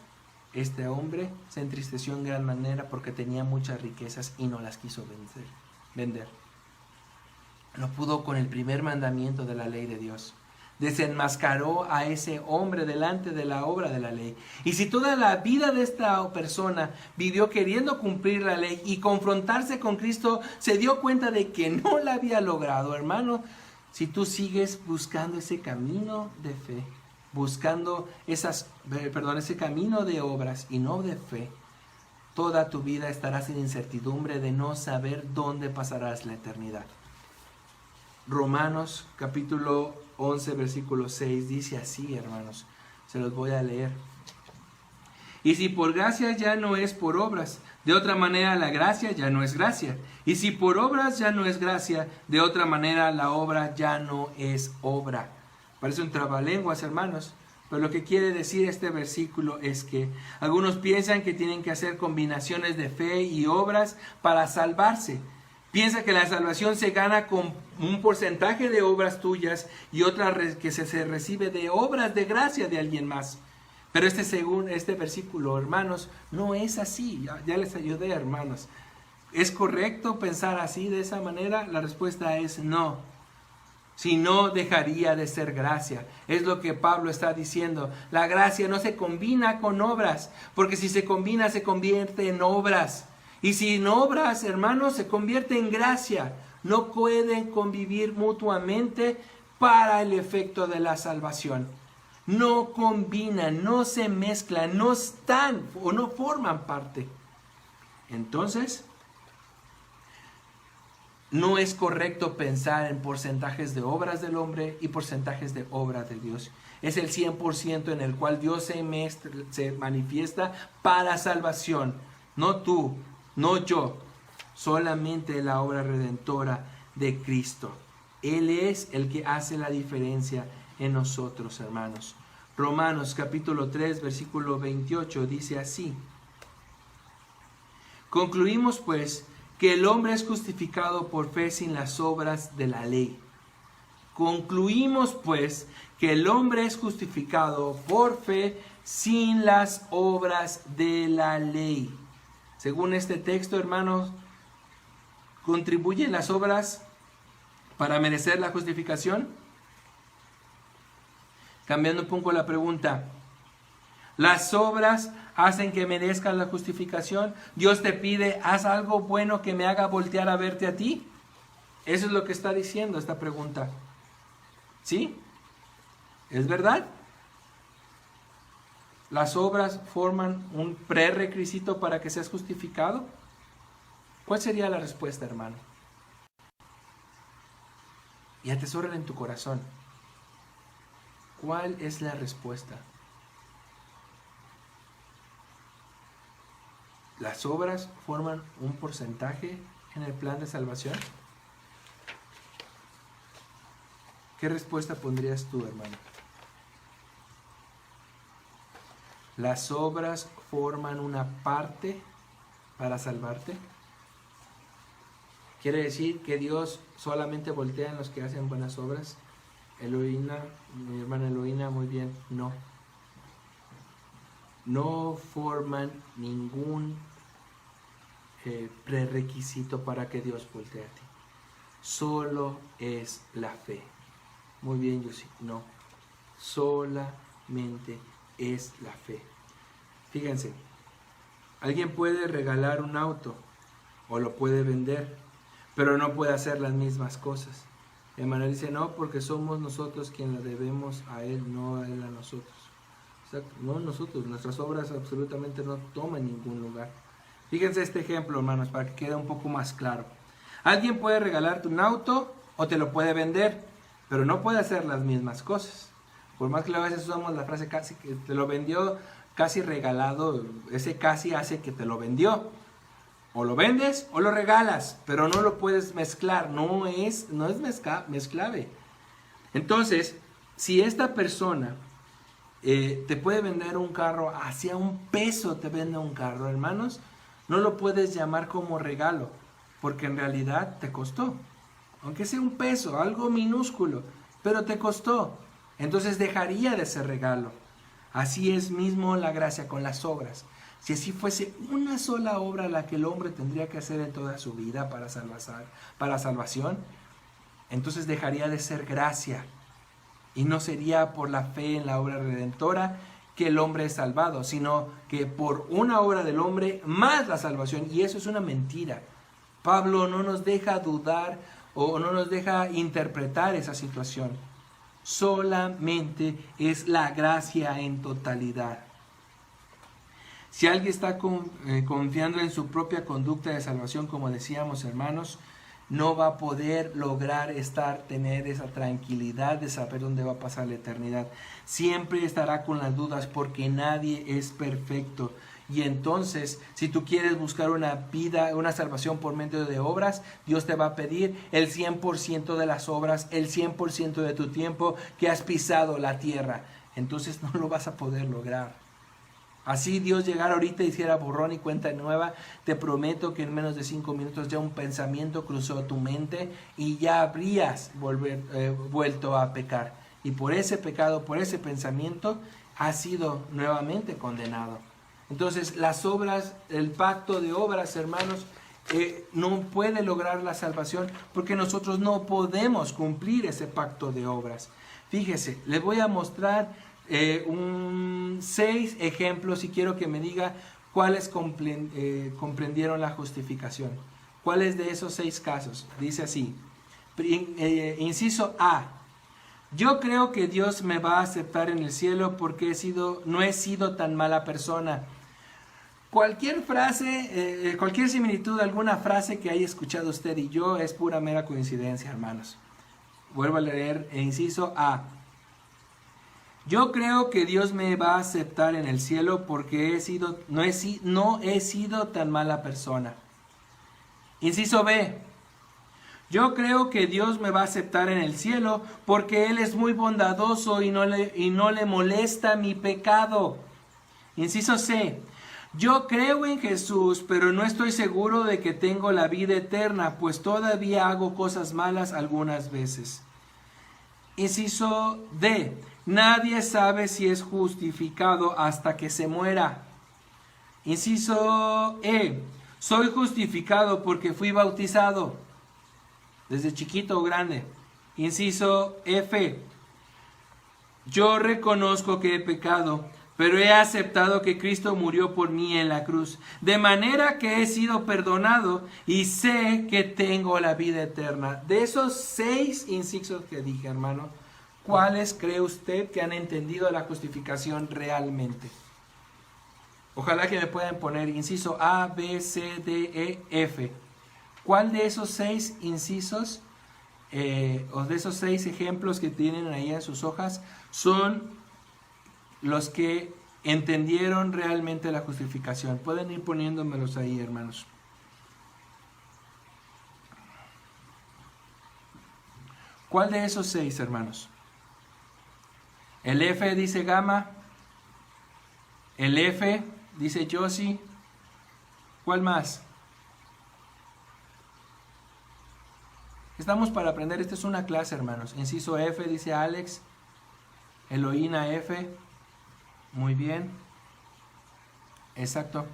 este hombre se entristeció en gran manera porque tenía muchas riquezas y no las quiso vender. No pudo con el primer mandamiento de la ley de Dios. Desenmascaró a ese hombre delante de la obra de la ley. Y si toda la vida de esta persona vivió queriendo cumplir la ley y confrontarse con Cristo, se dio cuenta de que no la había logrado, hermano. Si tú sigues buscando ese camino de fe, buscando ese camino de obras y no de fe, toda tu vida estarás en incertidumbre de no saber dónde pasarás la eternidad. Romanos capítulo 11 versículo 6 dice así, hermanos, se los voy a leer. Y si por gracia ya no es por obras, de otra manera la gracia ya no es gracia. Y si por obras ya no es gracia, de otra manera la obra ya no es obra. Parece un trabalenguas, hermanos, pero lo que quiere decir este versículo es que algunos piensan que tienen que hacer combinaciones de fe y obras para salvarse. Piensa que la salvación se gana con un porcentaje de obras tuyas y otra que se recibe de obras de gracia de alguien más. Pero según este versículo, hermanos, no es así. Ya les ayudé, hermanos. ¿Es correcto pensar así, de esa manera? La respuesta es no. Si no, dejaría de ser gracia. Es lo que Pablo está diciendo. La gracia no se combina con obras, porque si se combina, se convierte en obras. Y sin obras, hermanos, se convierte en gracia. No pueden convivir mutuamente para el efecto de la salvación. No combinan, no se mezclan, no están o no forman parte. Entonces, no es correcto pensar en porcentajes de obras del hombre y porcentajes de obras de Dios. Es el 100% en el cual Dios se manifiesta para salvación. No tú, no yo, solamente la obra redentora de Cristo. Él es el que hace la diferencia en nosotros, hermanos. Romanos capítulo 3, versículo 28 dice así: concluimos pues que el hombre es justificado por fe sin las obras de la ley. Concluimos pues que el hombre es justificado por fe sin las obras de la ley. Según este texto, hermanos, ¿contribuyen las obras para merecer la justificación? Cambiando un poco la pregunta. ¿Las obras hacen que merezcan la justificación? Dios te pide, haz algo bueno que me haga voltear a verte a ti. Eso es lo que está diciendo esta pregunta. ¿Sí? ¿Es verdad? ¿Las obras forman un prerequisito para que seas justificado? ¿Cuál sería la respuesta, hermano? Y atesórala en tu corazón. ¿Cuál es la respuesta? ¿Las obras forman un porcentaje en el plan de salvación? ¿Qué respuesta pondrías tú, hermano? ¿Las obras forman una parte para salvarte? ¿Quiere decir que Dios solamente voltea en los que hacen buenas obras? Eloína, mi hermana Eloína, muy bien, no. No forman ningún prerequisito para que Dios voltee a ti. Solo es la fe. Muy bien, Yusi, no. Solamente es la fe. Fíjense, alguien puede regalar un auto o lo puede vender, pero no puede hacer las mismas cosas. Emanuel dice, no, porque somos nosotros quienes le debemos a Él, no a Él a nosotros. Exacto, no nosotros, nuestras obras absolutamente no toman ningún lugar. Fíjense este ejemplo, hermanos, para que quede un poco más claro. Alguien puede regalarte un auto o te lo puede vender, pero no puede hacer las mismas cosas. Por más que a veces usamos la frase casi que te lo vendió, casi regalado, ese casi hace que te lo vendió. O lo vendes o lo regalas, pero no lo puedes mezclar, no es mezclable. Entonces, si esta persona te puede vender un carro, hacia $1 te vende un carro, hermanos, no lo puedes llamar como regalo, porque en realidad te costó. Aunque sea $1, algo minúsculo, pero te costó. Entonces dejaría de ser regalo. Así es mismo la gracia con las obras. Si así fuese una sola obra la que el hombre tendría que hacer en toda su vida para salvación, entonces dejaría de ser gracia. Y no sería por la fe en la obra redentora que el hombre es salvado, sino que por una obra del hombre más la salvación. Y eso es una mentira. Pablo no nos deja dudar o no nos deja interpretar esa situación. Solamente es la gracia en totalidad. Si alguien está confiando en su propia conducta de salvación, como decíamos, hermanos, no va a poder lograr tener esa tranquilidad de saber dónde va a pasar la eternidad. Siempre estará con las dudas porque nadie es perfecto. Y entonces, si tú quieres buscar una vida, una salvación por medio de obras, Dios te va a pedir el 100% de las obras, el 100% de tu tiempo que has pisado la tierra. Entonces no lo vas a poder lograr. Así Dios llegara ahorita y hiciera borrón y cuenta nueva, te prometo que en menos de 5 minutos ya un pensamiento cruzó tu mente y ya habrías vuelto a pecar. Y por ese pecado, por ese pensamiento, has sido nuevamente condenado. Entonces las obras, el pacto de obras, hermanos, no puede lograr la salvación porque nosotros no podemos cumplir ese pacto de obras. Fíjese, les voy a mostrar 6 ejemplos y quiero que me diga cuáles comprendieron la justificación. ¿Cuáles de esos 6 casos? Dice así, inciso A. Yo creo que Dios me va a aceptar en el cielo porque no he sido tan mala persona. Cualquier frase, cualquier similitud, alguna frase que haya escuchado usted y yo es pura mera coincidencia, hermanos. Vuelvo a leer, inciso A. Yo creo que Dios me va a aceptar en el cielo porque no he sido tan mala persona. Inciso B. Yo creo que Dios me va a aceptar en el cielo porque Él es muy bondadoso y no le molesta mi pecado. Inciso C. Yo creo en Jesús, pero no estoy seguro de que tengo la vida eterna, pues todavía hago cosas malas algunas veces. Inciso D. Nadie sabe si es justificado hasta que se muera. Inciso E. Soy justificado porque fui bautizado, desde chiquito o grande. Inciso F. yo reconozco que he pecado, pero he aceptado que Cristo murió por mí en la cruz, de manera que he sido perdonado y sé que tengo la vida eterna. De esos 6 incisos que dije, hermano, ¿cuáles cree usted que han entendido la justificación realmente? Ojalá que me puedan poner inciso A, B, C, D, E, F. ¿Cuál de esos 6 incisos o de esos 6 ejemplos que tienen ahí en sus hojas son los que entendieron realmente la justificación? Pueden ir poniéndomelos ahí, hermanos. ¿Cuál de esos 6, hermanos? El F dice Gama. El F dice Josie. ¿Cuál más? Estamos para aprender. Esta es una clase, hermanos. Inciso F dice Alex. Eloína F. Muy bien. Exacto.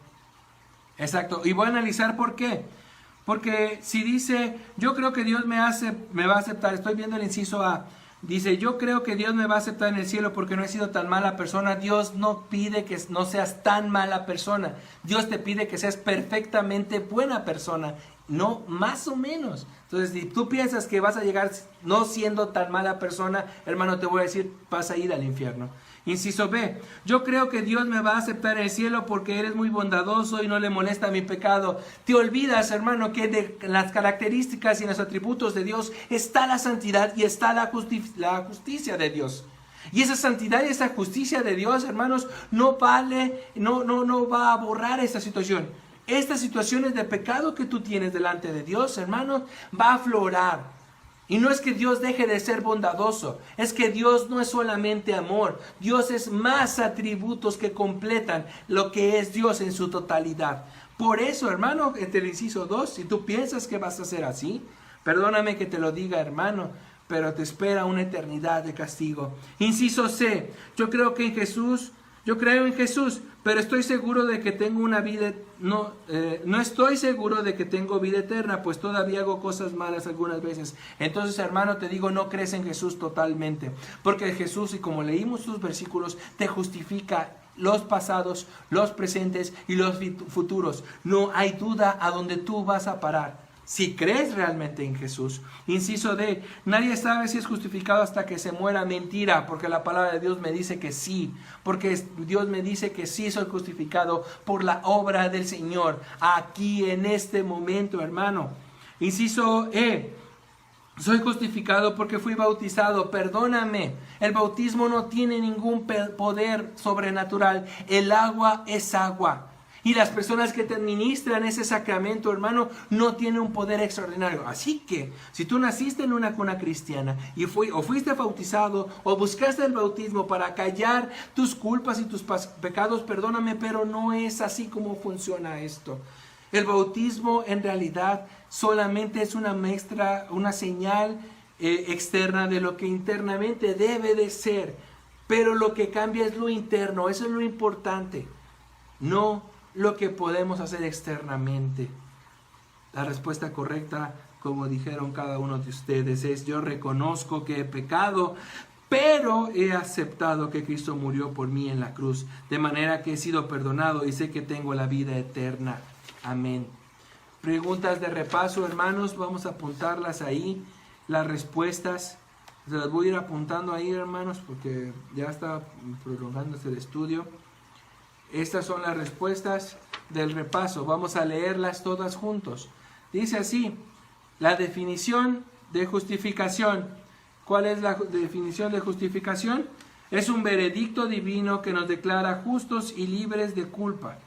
Exacto. Y voy a analizar por qué. Porque si dice, yo creo que Dios me va a aceptar. Estoy viendo el inciso A. Dice, yo creo que Dios me va a aceptar en el cielo porque no he sido tan mala persona. Dios no pide que no seas tan mala persona. Dios te pide que seas perfectamente buena persona. No, más o menos. Entonces, si tú piensas que vas a llegar no siendo tan mala persona, hermano, te voy a decir, vas a ir al infierno. Inciso B, yo creo que Dios me va a aceptar en el cielo porque eres muy bondadoso y no le molesta mi pecado. Te olvidas, hermano, que de las características y en los atributos de Dios está la santidad y está la justicia de Dios. Y esa santidad y esa justicia de Dios, hermanos, no va a borrar esta situación. Estas situaciones de pecado que tú tienes delante de Dios, hermano, va a aflorar. Y no es que Dios deje de ser bondadoso, es que Dios no es solamente amor. Dios es más atributos que completan lo que es Dios en su totalidad. Por eso, hermano, entre el inciso 2, si tú piensas que vas a ser así, perdóname que te lo diga, hermano, pero te espera una eternidad de castigo. Inciso C, yo creo en Jesús, pero estoy seguro de que tengo una vida, no estoy seguro de que tengo vida eterna, pues todavía hago cosas malas algunas veces. Entonces, hermano, te digo, no crees en Jesús totalmente, porque Jesús, y como leímos sus versículos, te justifica los pasados, los presentes y los futuros. No hay duda a dónde tú vas a parar. Si crees realmente en Jesús. Inciso D, nadie sabe si es justificado hasta que se muera. Mentira, porque la palabra de Dios me dice que sí. Porque Dios me dice que sí soy justificado por la obra del Señor. Aquí en este momento, hermano. Inciso E, soy justificado porque fui bautizado. Perdóname, el bautismo no tiene ningún poder sobrenatural. El agua es agua. Y las personas que te administran ese sacramento, hermano, no tienen un poder extraordinario. Así que, si tú naciste en una cuna cristiana y fuiste bautizado o buscaste el bautismo para callar tus culpas y tus pecados, perdóname, pero no es así como funciona esto. El bautismo en realidad solamente es una señal externa de lo que internamente debe de ser. Pero lo que cambia es lo interno, eso es lo importante. No lo que podemos hacer externamente. La respuesta correcta, como dijeron cada uno de ustedes, es: yo reconozco que he pecado, pero he aceptado que Cristo murió por mí en la cruz, de manera que he sido perdonado y sé que tengo la vida eterna. Amén. Preguntas de repaso, hermanos, vamos a apuntarlas ahí, las respuestas. Se las voy a ir apuntando ahí, hermanos, porque ya está prolongándose el estudio. Estas son las respuestas del repaso. Vamos a leerlas todas juntos. Dice así: la definición de justificación. ¿Cuál es la definición de justificación? Es un veredicto divino que nos declara justos y libres de culpa.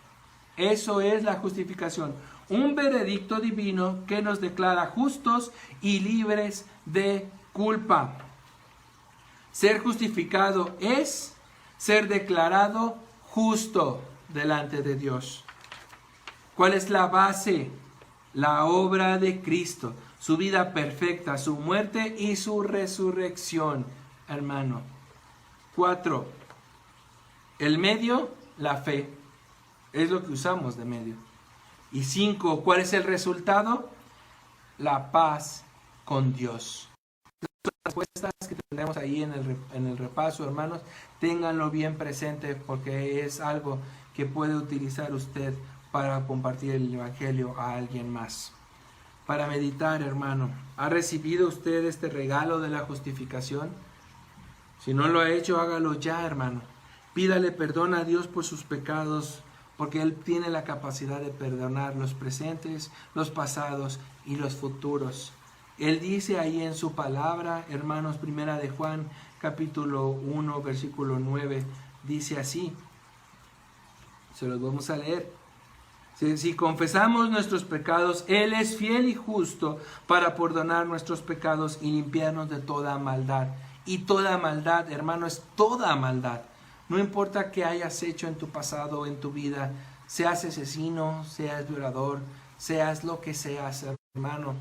Eso es la justificación. Un veredicto divino que nos declara justos y libres de culpa. Ser justificado es ser declarado justo delante de Dios. ¿Cuál es la base? La obra de Cristo, su vida perfecta, su muerte y su resurrección, hermano. 4. El medio, la fe. Es lo que usamos de medio. Y 5. ¿Cuál es el resultado? La paz con Dios. respuestas que tenemos ahí en el repaso, hermanos, ténganlo bien presente porque es algo que puede utilizar usted para compartir el Evangelio a alguien más. Para meditar, hermano, ¿ha recibido usted este regalo de la justificación? Si no lo ha hecho, hágalo ya, hermano. Pídale perdón a Dios por sus pecados, porque Él tiene la capacidad de perdonar los presentes, los pasados y los futuros. Él dice ahí en su palabra, hermanos, primera de Juan, capítulo 1, versículo 9, dice así, se los vamos a leer. Si confesamos nuestros pecados, Él es fiel y justo para perdonar nuestros pecados y limpiarnos de toda maldad. Y toda maldad, hermano, es toda maldad. No importa qué hayas hecho en tu pasado o en tu vida, seas asesino, seas violador, seas lo que seas, hermano,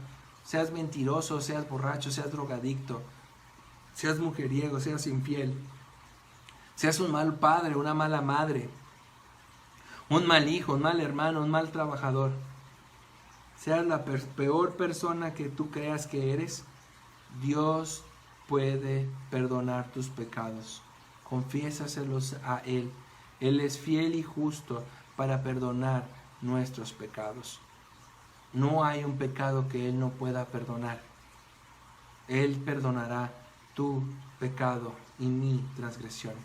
seas mentiroso, seas borracho, seas drogadicto, seas mujeriego, seas infiel, seas un mal padre, una mala madre, un mal hijo, un mal hermano, un mal trabajador, seas la peor persona que tú creas que eres, Dios puede perdonar tus pecados. Confiésaselos a Él. Él es fiel y justo para perdonar nuestros pecados. No hay un pecado que Él no pueda perdonar. Él perdonará tu pecado y mi transgresión.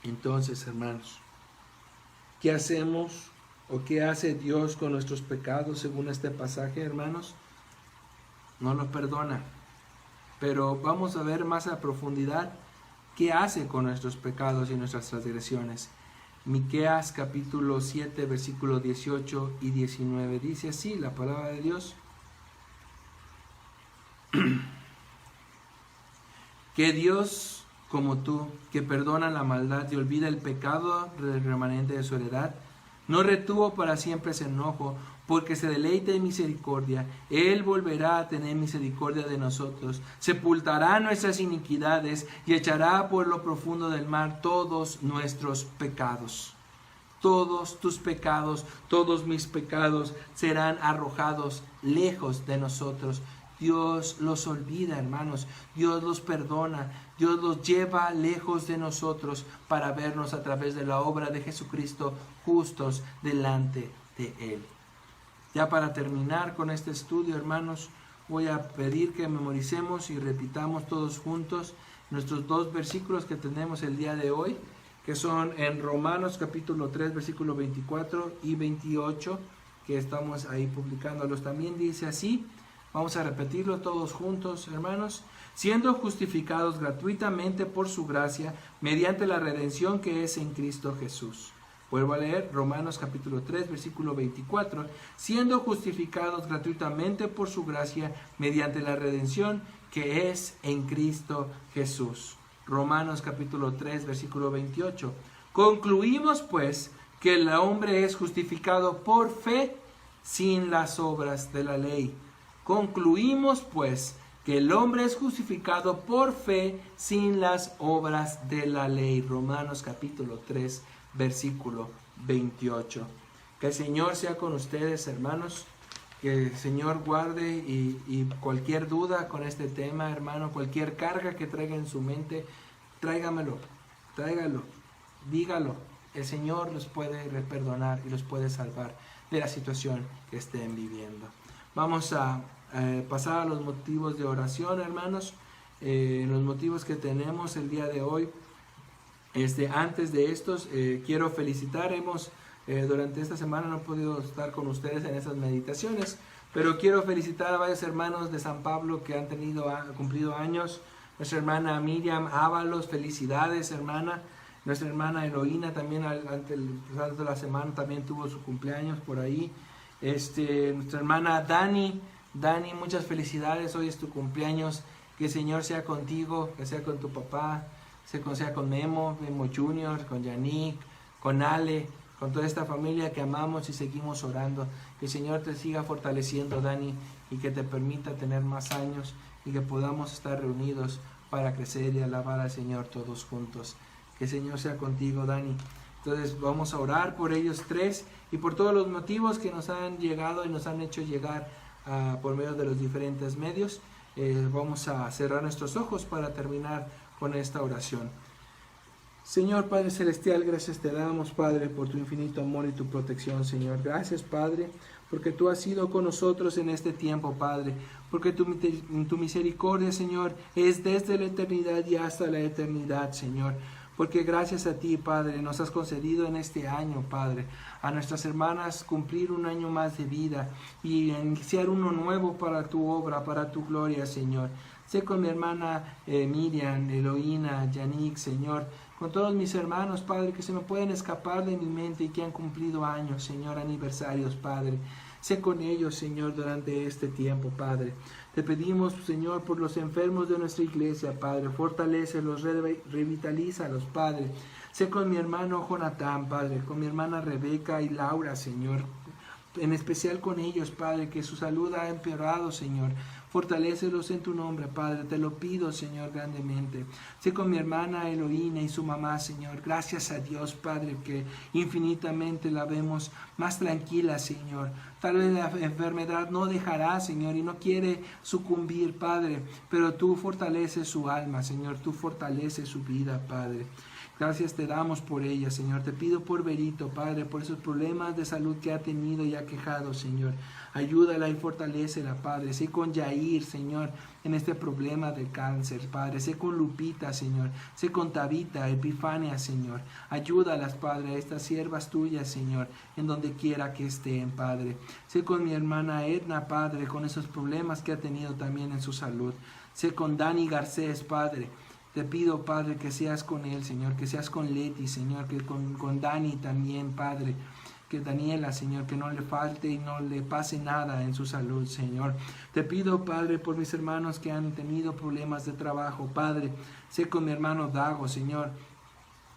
Entonces, hermanos, ¿qué hacemos o qué hace Dios con nuestros pecados según este pasaje, hermanos? No los perdona. Pero vamos a ver más a profundidad qué hace con nuestros pecados y nuestras transgresiones. Miqueas capítulo 7, versículos 18 y 19. Dice así la palabra de Dios. Que Dios como tú, que perdona la maldad y olvida el pecado del remanente de su heredad, no retuvo para siempre ese enojo, porque se deleita en misericordia. Él volverá a tener misericordia de nosotros, sepultará nuestras iniquidades y echará por lo profundo del mar todos nuestros pecados. Todos tus pecados, todos mis pecados serán arrojados lejos de nosotros. Dios los olvida, hermanos. Dios los perdona. Dios los lleva lejos de nosotros para vernos a través de la obra de Jesucristo justos delante de Él. Ya para terminar con este estudio, hermanos, voy a pedir que memoricemos y repitamos todos juntos nuestros dos versículos que tenemos el día de hoy, que son en Romanos capítulo 3, versículo 24 y 28, que estamos ahí publicándolos. También dice así, vamos a repetirlo todos juntos, hermanos. Siendo justificados gratuitamente por su gracia, mediante la redención que es en Cristo Jesús. Vuelvo a leer Romanos capítulo 3, versículo 24. Siendo justificados gratuitamente por su gracia, mediante la redención que es en Cristo Jesús. Romanos capítulo 3, versículo 28. Concluimos pues que el hombre es justificado por fe sin las obras de la ley. Concluimos pues que el hombre es justificado por fe sin las obras de la ley. Romanos capítulo 3, versículo 28. Que el Señor sea con ustedes, hermanos. Que el Señor guarde y cualquier duda con este tema, hermano, cualquier carga que traiga en su mente, tráigalo, dígalo. El Señor los puede perdonar y los puede salvar de la situación que estén viviendo. Vamos a pasar a los motivos de oración, hermanos. Los motivos que tenemos el día de hoy. Antes de estos, quiero felicitar. Durante esta semana no he podido estar con ustedes en esas meditaciones, pero quiero felicitar a varios hermanos de San Pablo que han cumplido años. Nuestra hermana Miriam Ábalos, felicidades, hermana. Nuestra hermana Eloína también antes de la semana también tuvo su cumpleaños por ahí. Nuestra hermana Dani, muchas felicidades, hoy es tu cumpleaños. Que el Señor sea contigo, que sea con tu papá, sea con Memo Junior, con Yannick, con Ale, con toda esta familia que amamos y seguimos orando. Que el Señor te siga fortaleciendo, Dani, y que te permita tener más años y que podamos estar reunidos para crecer y alabar al Señor todos juntos. Que el Señor sea contigo, Dani. Entonces vamos a orar por ellos tres y por todos los motivos que nos han llegado y nos han hecho llegar por medio de los diferentes medios. Vamos a cerrar nuestros ojos para terminar con esta oración. Señor Padre Celestial, gracias te damos, Padre, por tu infinito amor y tu protección, Señor. Gracias, Padre, porque tú has sido con nosotros en este tiempo, Padre, porque tu misericordia, Señor, es desde la eternidad y hasta la eternidad, Señor. Porque gracias a ti, Padre, nos has concedido en este año, Padre, a nuestras hermanas cumplir un año más de vida y iniciar uno nuevo para tu obra, para tu gloria, Señor. Sé con mi hermana Miriam, Eloína, Yannick, Señor, con todos mis hermanos, Padre, que se me pueden escapar de mi mente y que han cumplido años, Señor, aniversarios, Padre. Sé con ellos, Señor, durante este tiempo, Padre. Te pedimos, Señor, por los enfermos de nuestra iglesia, Padre. Fortalécelos, revitalízalos, Padre. Sé con mi hermano Jonatán, Padre, con mi hermana Rebeca y Laura, Señor. En especial con ellos, Padre, que su salud ha empeorado, Señor. Fortalécelos en tu nombre, Padre, te lo pido, Señor, grandemente. Sé con mi hermana Eloína y su mamá, Señor. Gracias a Dios, Padre, que infinitamente la vemos más tranquila, Señor. Tal vez la enfermedad no dejará, Señor, y no quiere sucumbir, Padre, pero tú fortaleces su alma, Señor, tú fortaleces su vida, Padre. Gracias te damos por ella, Señor. Te pido por Berito, Padre, por esos problemas de salud que ha tenido y ha quejado, Señor. Ayúdala y fortalécela, Padre. Sé con Yair, Señor, en este problema del cáncer, Padre. Sé con Lupita, Señor. Sé con Tabita, Epifania, Señor. Ayúdalas, Padre, a estas siervas tuyas, Señor, en donde quiera que estén, Padre. Sé con mi hermana Edna, Padre, con esos problemas que ha tenido también en su salud. Sé con Dani Garcés, Padre. Te pido, Padre, que seas con él, Señor, que seas con Leti, Señor, que con Dani también, Padre, que Daniela, Señor, que no le falte y no le pase nada en su salud, Señor. Te pido, Padre, por mis hermanos que han tenido problemas de trabajo, Padre, sé con mi hermano Dago, Señor,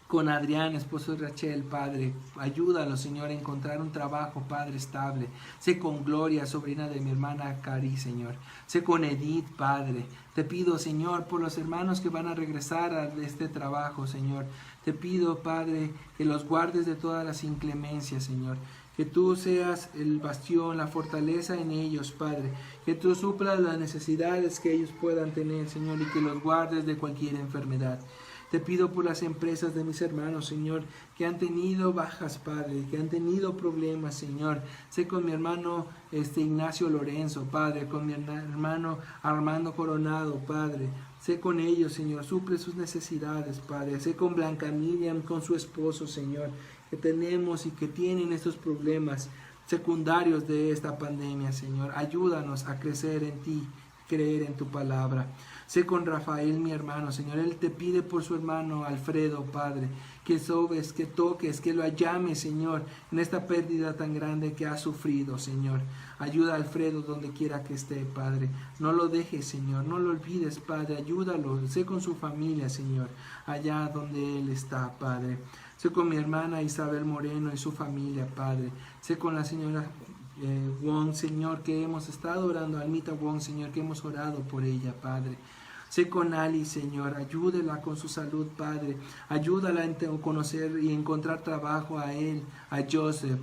con Adrián, esposo de Rachel, Padre, ayúdalo, Señor, a encontrar un trabajo, Padre, estable. Sé con Gloria, sobrina de mi hermana Cari, Señor. Sé con Edith, Padre. Te pido, Señor, por los hermanos que van a regresar a este trabajo, Señor. Te pido, Padre, que los guardes de todas las inclemencias, Señor. Que tú seas el bastión, la fortaleza en ellos, Padre. Que tú suplas las necesidades que ellos puedan tener, Señor, y que los guardes de cualquier enfermedad. Te pido por las empresas de mis hermanos, Señor, que han tenido bajas, Padre, que han tenido problemas, Señor. Sé con mi hermano Ignacio Lorenzo, Padre, con mi hermano Armando Coronado, Padre. Sé con ellos, Señor, suple sus necesidades, Padre. Sé con Blanca Miriam, con su esposo, Señor, que tenemos y que tienen estos problemas secundarios de esta pandemia, Señor. Ayúdanos a crecer en ti, creer en tu palabra. Sé con Rafael, mi hermano, Señor. Él te pide por su hermano Alfredo, Padre, que sobes, que toques, que lo llames, Señor, en esta pérdida tan grande que ha sufrido, Señor. Ayuda a Alfredo donde quiera que esté, Padre. No lo dejes, Señor. No lo olvides, Padre. Ayúdalo. Sé con su familia, Señor, allá donde él está, Padre. Sé con mi hermana Isabel Moreno y su familia, Padre. Sé con la señora Wong, Señor, que hemos estado orando, Almita Wong, Señor, que hemos orado por ella, Padre. Sé con Ali, Señor, ayúdela con su salud, Padre. Ayúdala a conocer y encontrar trabajo a él, a Joseph,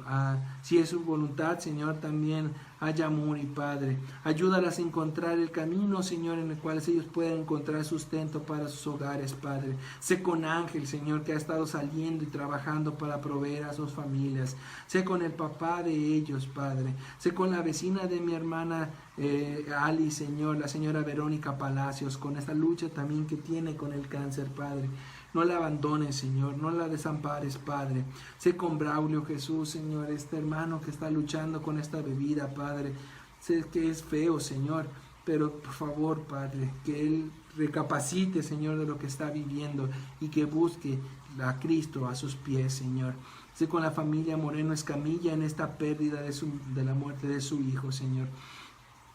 si es su voluntad, Señor, también a Yamuri, Padre. Ayúdalas a encontrar el camino, Señor, en el cual ellos puedan encontrar sustento para sus hogares, Padre. Sé con Ángel, Señor, que ha estado saliendo y trabajando para proveer a sus familias. Sé con el papá de ellos, Padre. Sé con la vecina de mi hermana Ali, Señor, la señora Verónica Palacios, con esta lucha también que tiene con el cáncer, Padre. No la abandones, Señor, no la desampares, Padre. Sé con Braulio, Jesús, Señor, este hermano que está luchando con esta bebida, Padre. Sé que es feo, Señor, pero por favor, Padre, que él recapacite, Señor, de lo que está viviendo y que busque a Cristo a sus pies, Señor. Sé con la familia Moreno Escamilla en esta pérdida de la muerte de su hijo, Señor.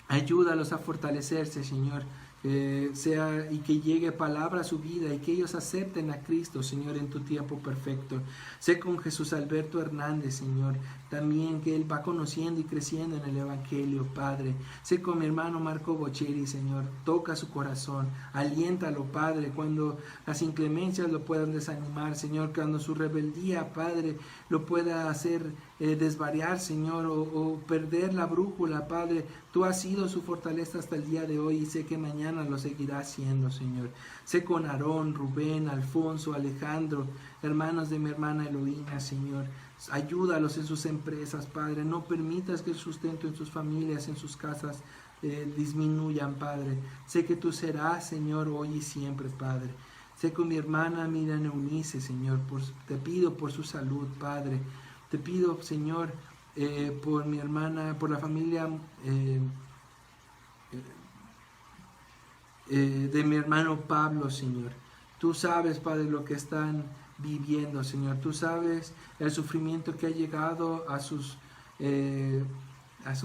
Ayúdalos a fortalecerse, Señor, y que llegue palabra a su vida y que ellos acepten a Cristo, Señor, en tu tiempo perfecto. Sé con Jesús Alberto Hernández, Señor, también que él va conociendo y creciendo en el Evangelio, Padre. Sé con mi hermano Marco Bocelli, Señor, toca su corazón, aliéntalo, Padre, cuando las inclemencias lo puedan desanimar, Señor, cuando su rebeldía, Padre, lo pueda hacer desvariar, Señor, o perder la brújula, Padre. Tú has sido su fortaleza hasta el día de hoy y sé que mañana lo seguirás siendo, Señor. Sé con Aarón, Rubén, Alfonso, Alejandro, hermanos de mi hermana Eloína, Señor. Ayúdalos en sus empresas, Padre. No permitas que el sustento en sus familias, en sus casas, disminuyan, Padre. Sé que tú serás, Señor, hoy y siempre, Padre. Sé con mi hermana Miriam Eunice, Señor. Te pido por su salud, Padre. Te pido, Señor, por mi hermana, por la familia de mi hermano Pablo, Señor. Tú sabes, Padre, lo que están viviendo, Señor. Tú sabes el sufrimiento que ha llegado a su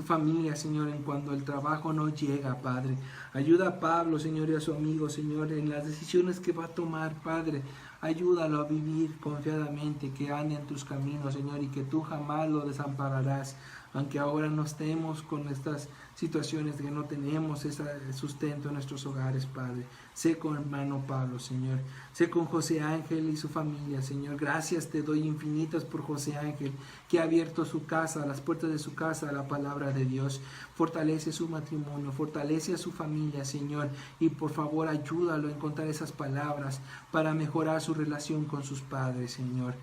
familia, Señor, en cuando el trabajo no llega, Padre. Ayuda a Pablo, Señor, y a su amigo, Señor, en las decisiones que va a tomar, Padre. Ayúdalo a vivir confiadamente, que ande en tus caminos, Señor, y que tú jamás lo desampararás. Aunque ahora no estemos con estas situaciones de que no tenemos ese sustento en nuestros hogares, Padre. Sé con hermano Pablo, Señor. Sé con José Ángel y su familia, Señor. Gracias te doy infinitas por José Ángel, que ha abierto su casa, las puertas de su casa a la palabra de Dios. Fortalece su matrimonio, fortalece a su familia, Señor. Y por favor ayúdalo a encontrar esas palabras para mejorar su relación con sus padres, Señor.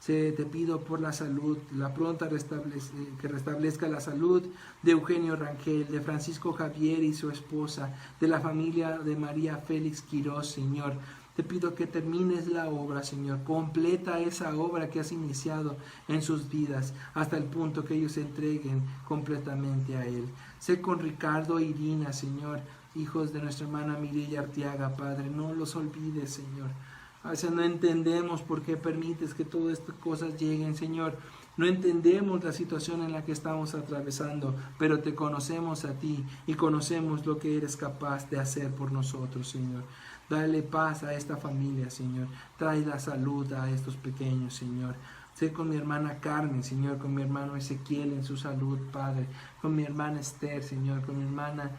Te pido por la salud, la pronta que restablezca la salud de Eugenio Rangel, de Francisco Javier y su esposa, de la familia de María Félix Quirós, Señor. Te pido que termines la obra, Señor. Completa esa obra que has iniciado en sus vidas hasta el punto que ellos se entreguen completamente a Él. Sé con Ricardo e Irina, Señor, hijos de nuestra hermana Mireya Arteaga, Padre. No los olvides, Señor. A veces no entendemos por qué permites que todas estas cosas lleguen, Señor. No entendemos la situación en la que estamos atravesando, pero te conocemos a ti y conocemos lo que eres capaz de hacer por nosotros, Señor. Dale paz a esta familia, Señor. Trae la salud a estos pequeños, Señor. Sé con mi hermana Carmen, Señor, con mi hermano Ezequiel en su salud, Padre. Con mi hermana Esther, Señor, con mi hermana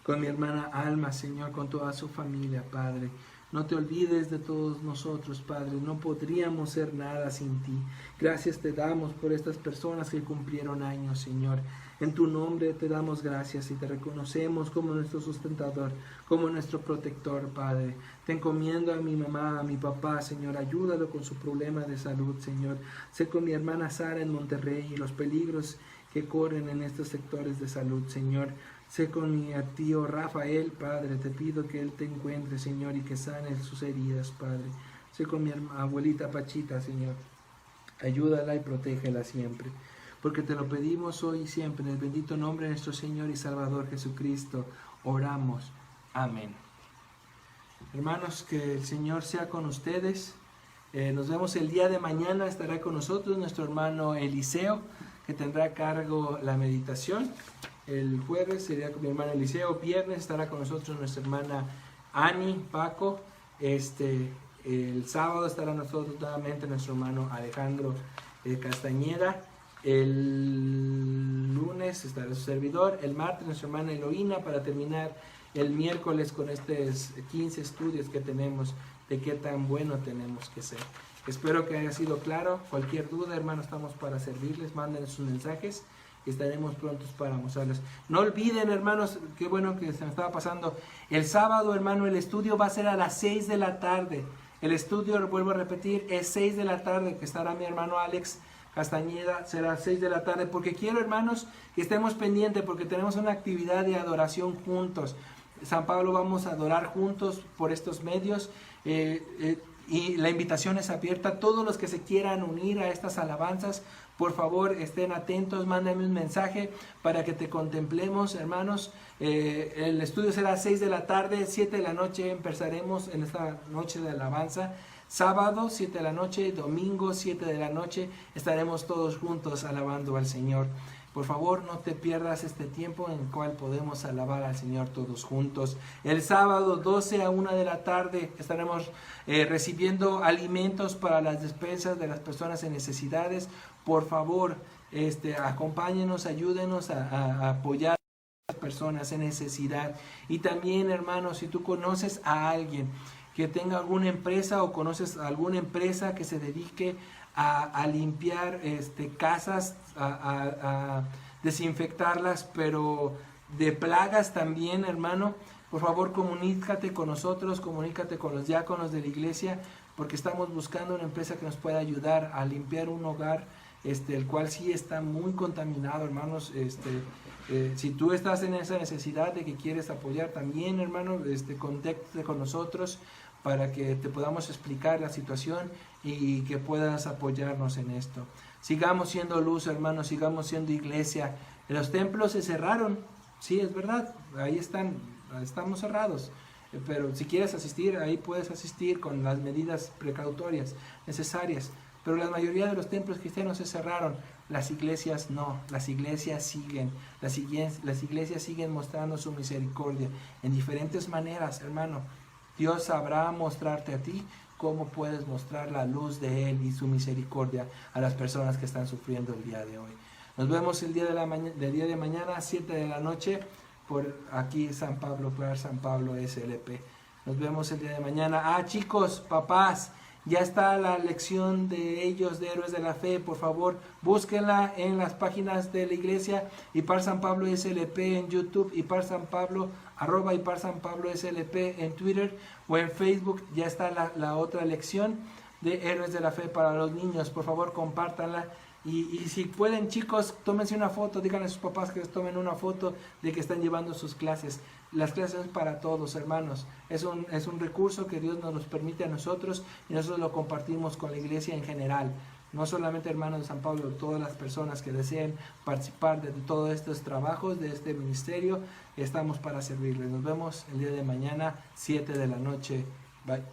con mi hermana Alma, Señor, con toda su familia, Padre. No te olvides de todos nosotros, Padre. No podríamos ser nada sin ti. Gracias te damos por estas personas que cumplieron años, Señor. En tu nombre te damos gracias y te reconocemos como nuestro sustentador, como nuestro protector, Padre. Te encomiendo a mi mamá, a mi papá, Señor. Ayúdalo con su problema de salud, Señor. Sé con mi hermana Sara en Monterrey y los peligros que corren en estos sectores de salud, Señor. Sé con mi tío Rafael, Padre, te pido que él te encuentre, Señor, y que sane sus heridas, Padre. Sé con mi abuelita Pachita, Señor. Ayúdala y protégela siempre, porque te lo pedimos hoy y siempre, en el bendito nombre de nuestro Señor y Salvador Jesucristo, oramos. Amén. Hermanos, que el Señor sea con ustedes. Nos vemos el día de mañana, estará con nosotros nuestro hermano Eliseo, que tendrá a cargo la meditación. El jueves sería con mi hermano Eliseo. Viernes estará con nosotros nuestra hermana Ani, Paco. El sábado estará nosotros nuevamente nuestro hermano Alejandro Castañeda. El lunes estará su servidor. El martes nuestra hermana Eloína, para terminar el miércoles con estos 15 estudios que tenemos de qué tan bueno tenemos que ser. Espero que haya sido claro. Cualquier duda, hermanos, estamos para servirles. Manden sus mensajes. Estaremos prontos para mostrarles. No olviden, hermanos, qué bueno que se me estaba pasando. El sábado, hermano, el estudio va a ser a las 6 de la tarde. El estudio, vuelvo a repetir, es 6 de la tarde, que estará mi hermano Alex Castañeda. Será 6 de la tarde, porque quiero, hermanos, que estemos pendientes, porque tenemos una actividad de adoración juntos. San Pablo vamos a adorar juntos por estos medios. Y la invitación es abierta. Todos los que se quieran unir a estas alabanzas, por favor, estén atentos, mándenme un mensaje para que te contemplemos, hermanos. El estudio será a 6 de la tarde, 7 de la noche empezaremos en esta noche de alabanza. Sábado, 7 de la noche, domingo, 7 de la noche, estaremos todos juntos alabando al Señor. Por favor, no te pierdas este tiempo en el cual podemos alabar al Señor todos juntos. El sábado, 12 a 1 de la tarde, estaremos recibiendo alimentos para las despensas de las personas en necesidades. Por favor, acompáñenos, ayúdenos a apoyar a las personas en necesidad. Y también, hermanos, si tú conoces a alguien que tenga alguna empresa o conoces alguna empresa que se dedique a limpiar casas, a desinfectarlas, pero de plagas también, hermano, por favor comunícate con nosotros, comunícate con los diáconos de la iglesia, porque estamos buscando una empresa que nos pueda ayudar a limpiar un hogar, el cual sí está muy contaminado, hermanos. Si tú estás en esa necesidad de que quieres apoyar también, hermano, contáctate con nosotros para que te podamos explicar la situación y que puedas apoyarnos en esto. Sigamos siendo luz, hermanos, sigamos siendo iglesia. Los templos se cerraron, sí, es verdad, ahí estamos cerrados, pero si quieres asistir, ahí puedes asistir con las medidas precautorias necesarias. Pero la mayoría de los templos cristianos se cerraron, las iglesias no, las iglesias siguen, las iglesias siguen mostrando su misericordia en diferentes maneras, hermano. Dios sabrá mostrarte a ti cómo puedes mostrar la luz de Él y su misericordia a las personas que están sufriendo el día de hoy. Nos vemos el día de mañana, 7 de la noche, por aquí San Pablo, por San Pablo SLP. Nos vemos el día de mañana. Chicos, papás, ya está la lección de ellos, de Héroes de la Fe. Por favor, búsquenla en las páginas de la iglesia, Ipar San Pablo SLP en YouTube, Ipar San Pablo, @Ipar San Pablo SLP en Twitter o en Facebook. Ya está la otra lección de Héroes de la Fe para los niños. Por favor, compártanla. Y si pueden, chicos, tómense una foto, díganle a sus papás que les tomen una foto de que están llevando sus clases. Las clases es para todos, hermanos. Es un recurso que Dios nos los permite a nosotros y nosotros lo compartimos con la iglesia en general. No solamente hermanos de San Pablo, todas las personas que deseen participar de todos estos trabajos, de este ministerio, estamos para servirles. Nos vemos el día de mañana, 7 de la noche. Bye.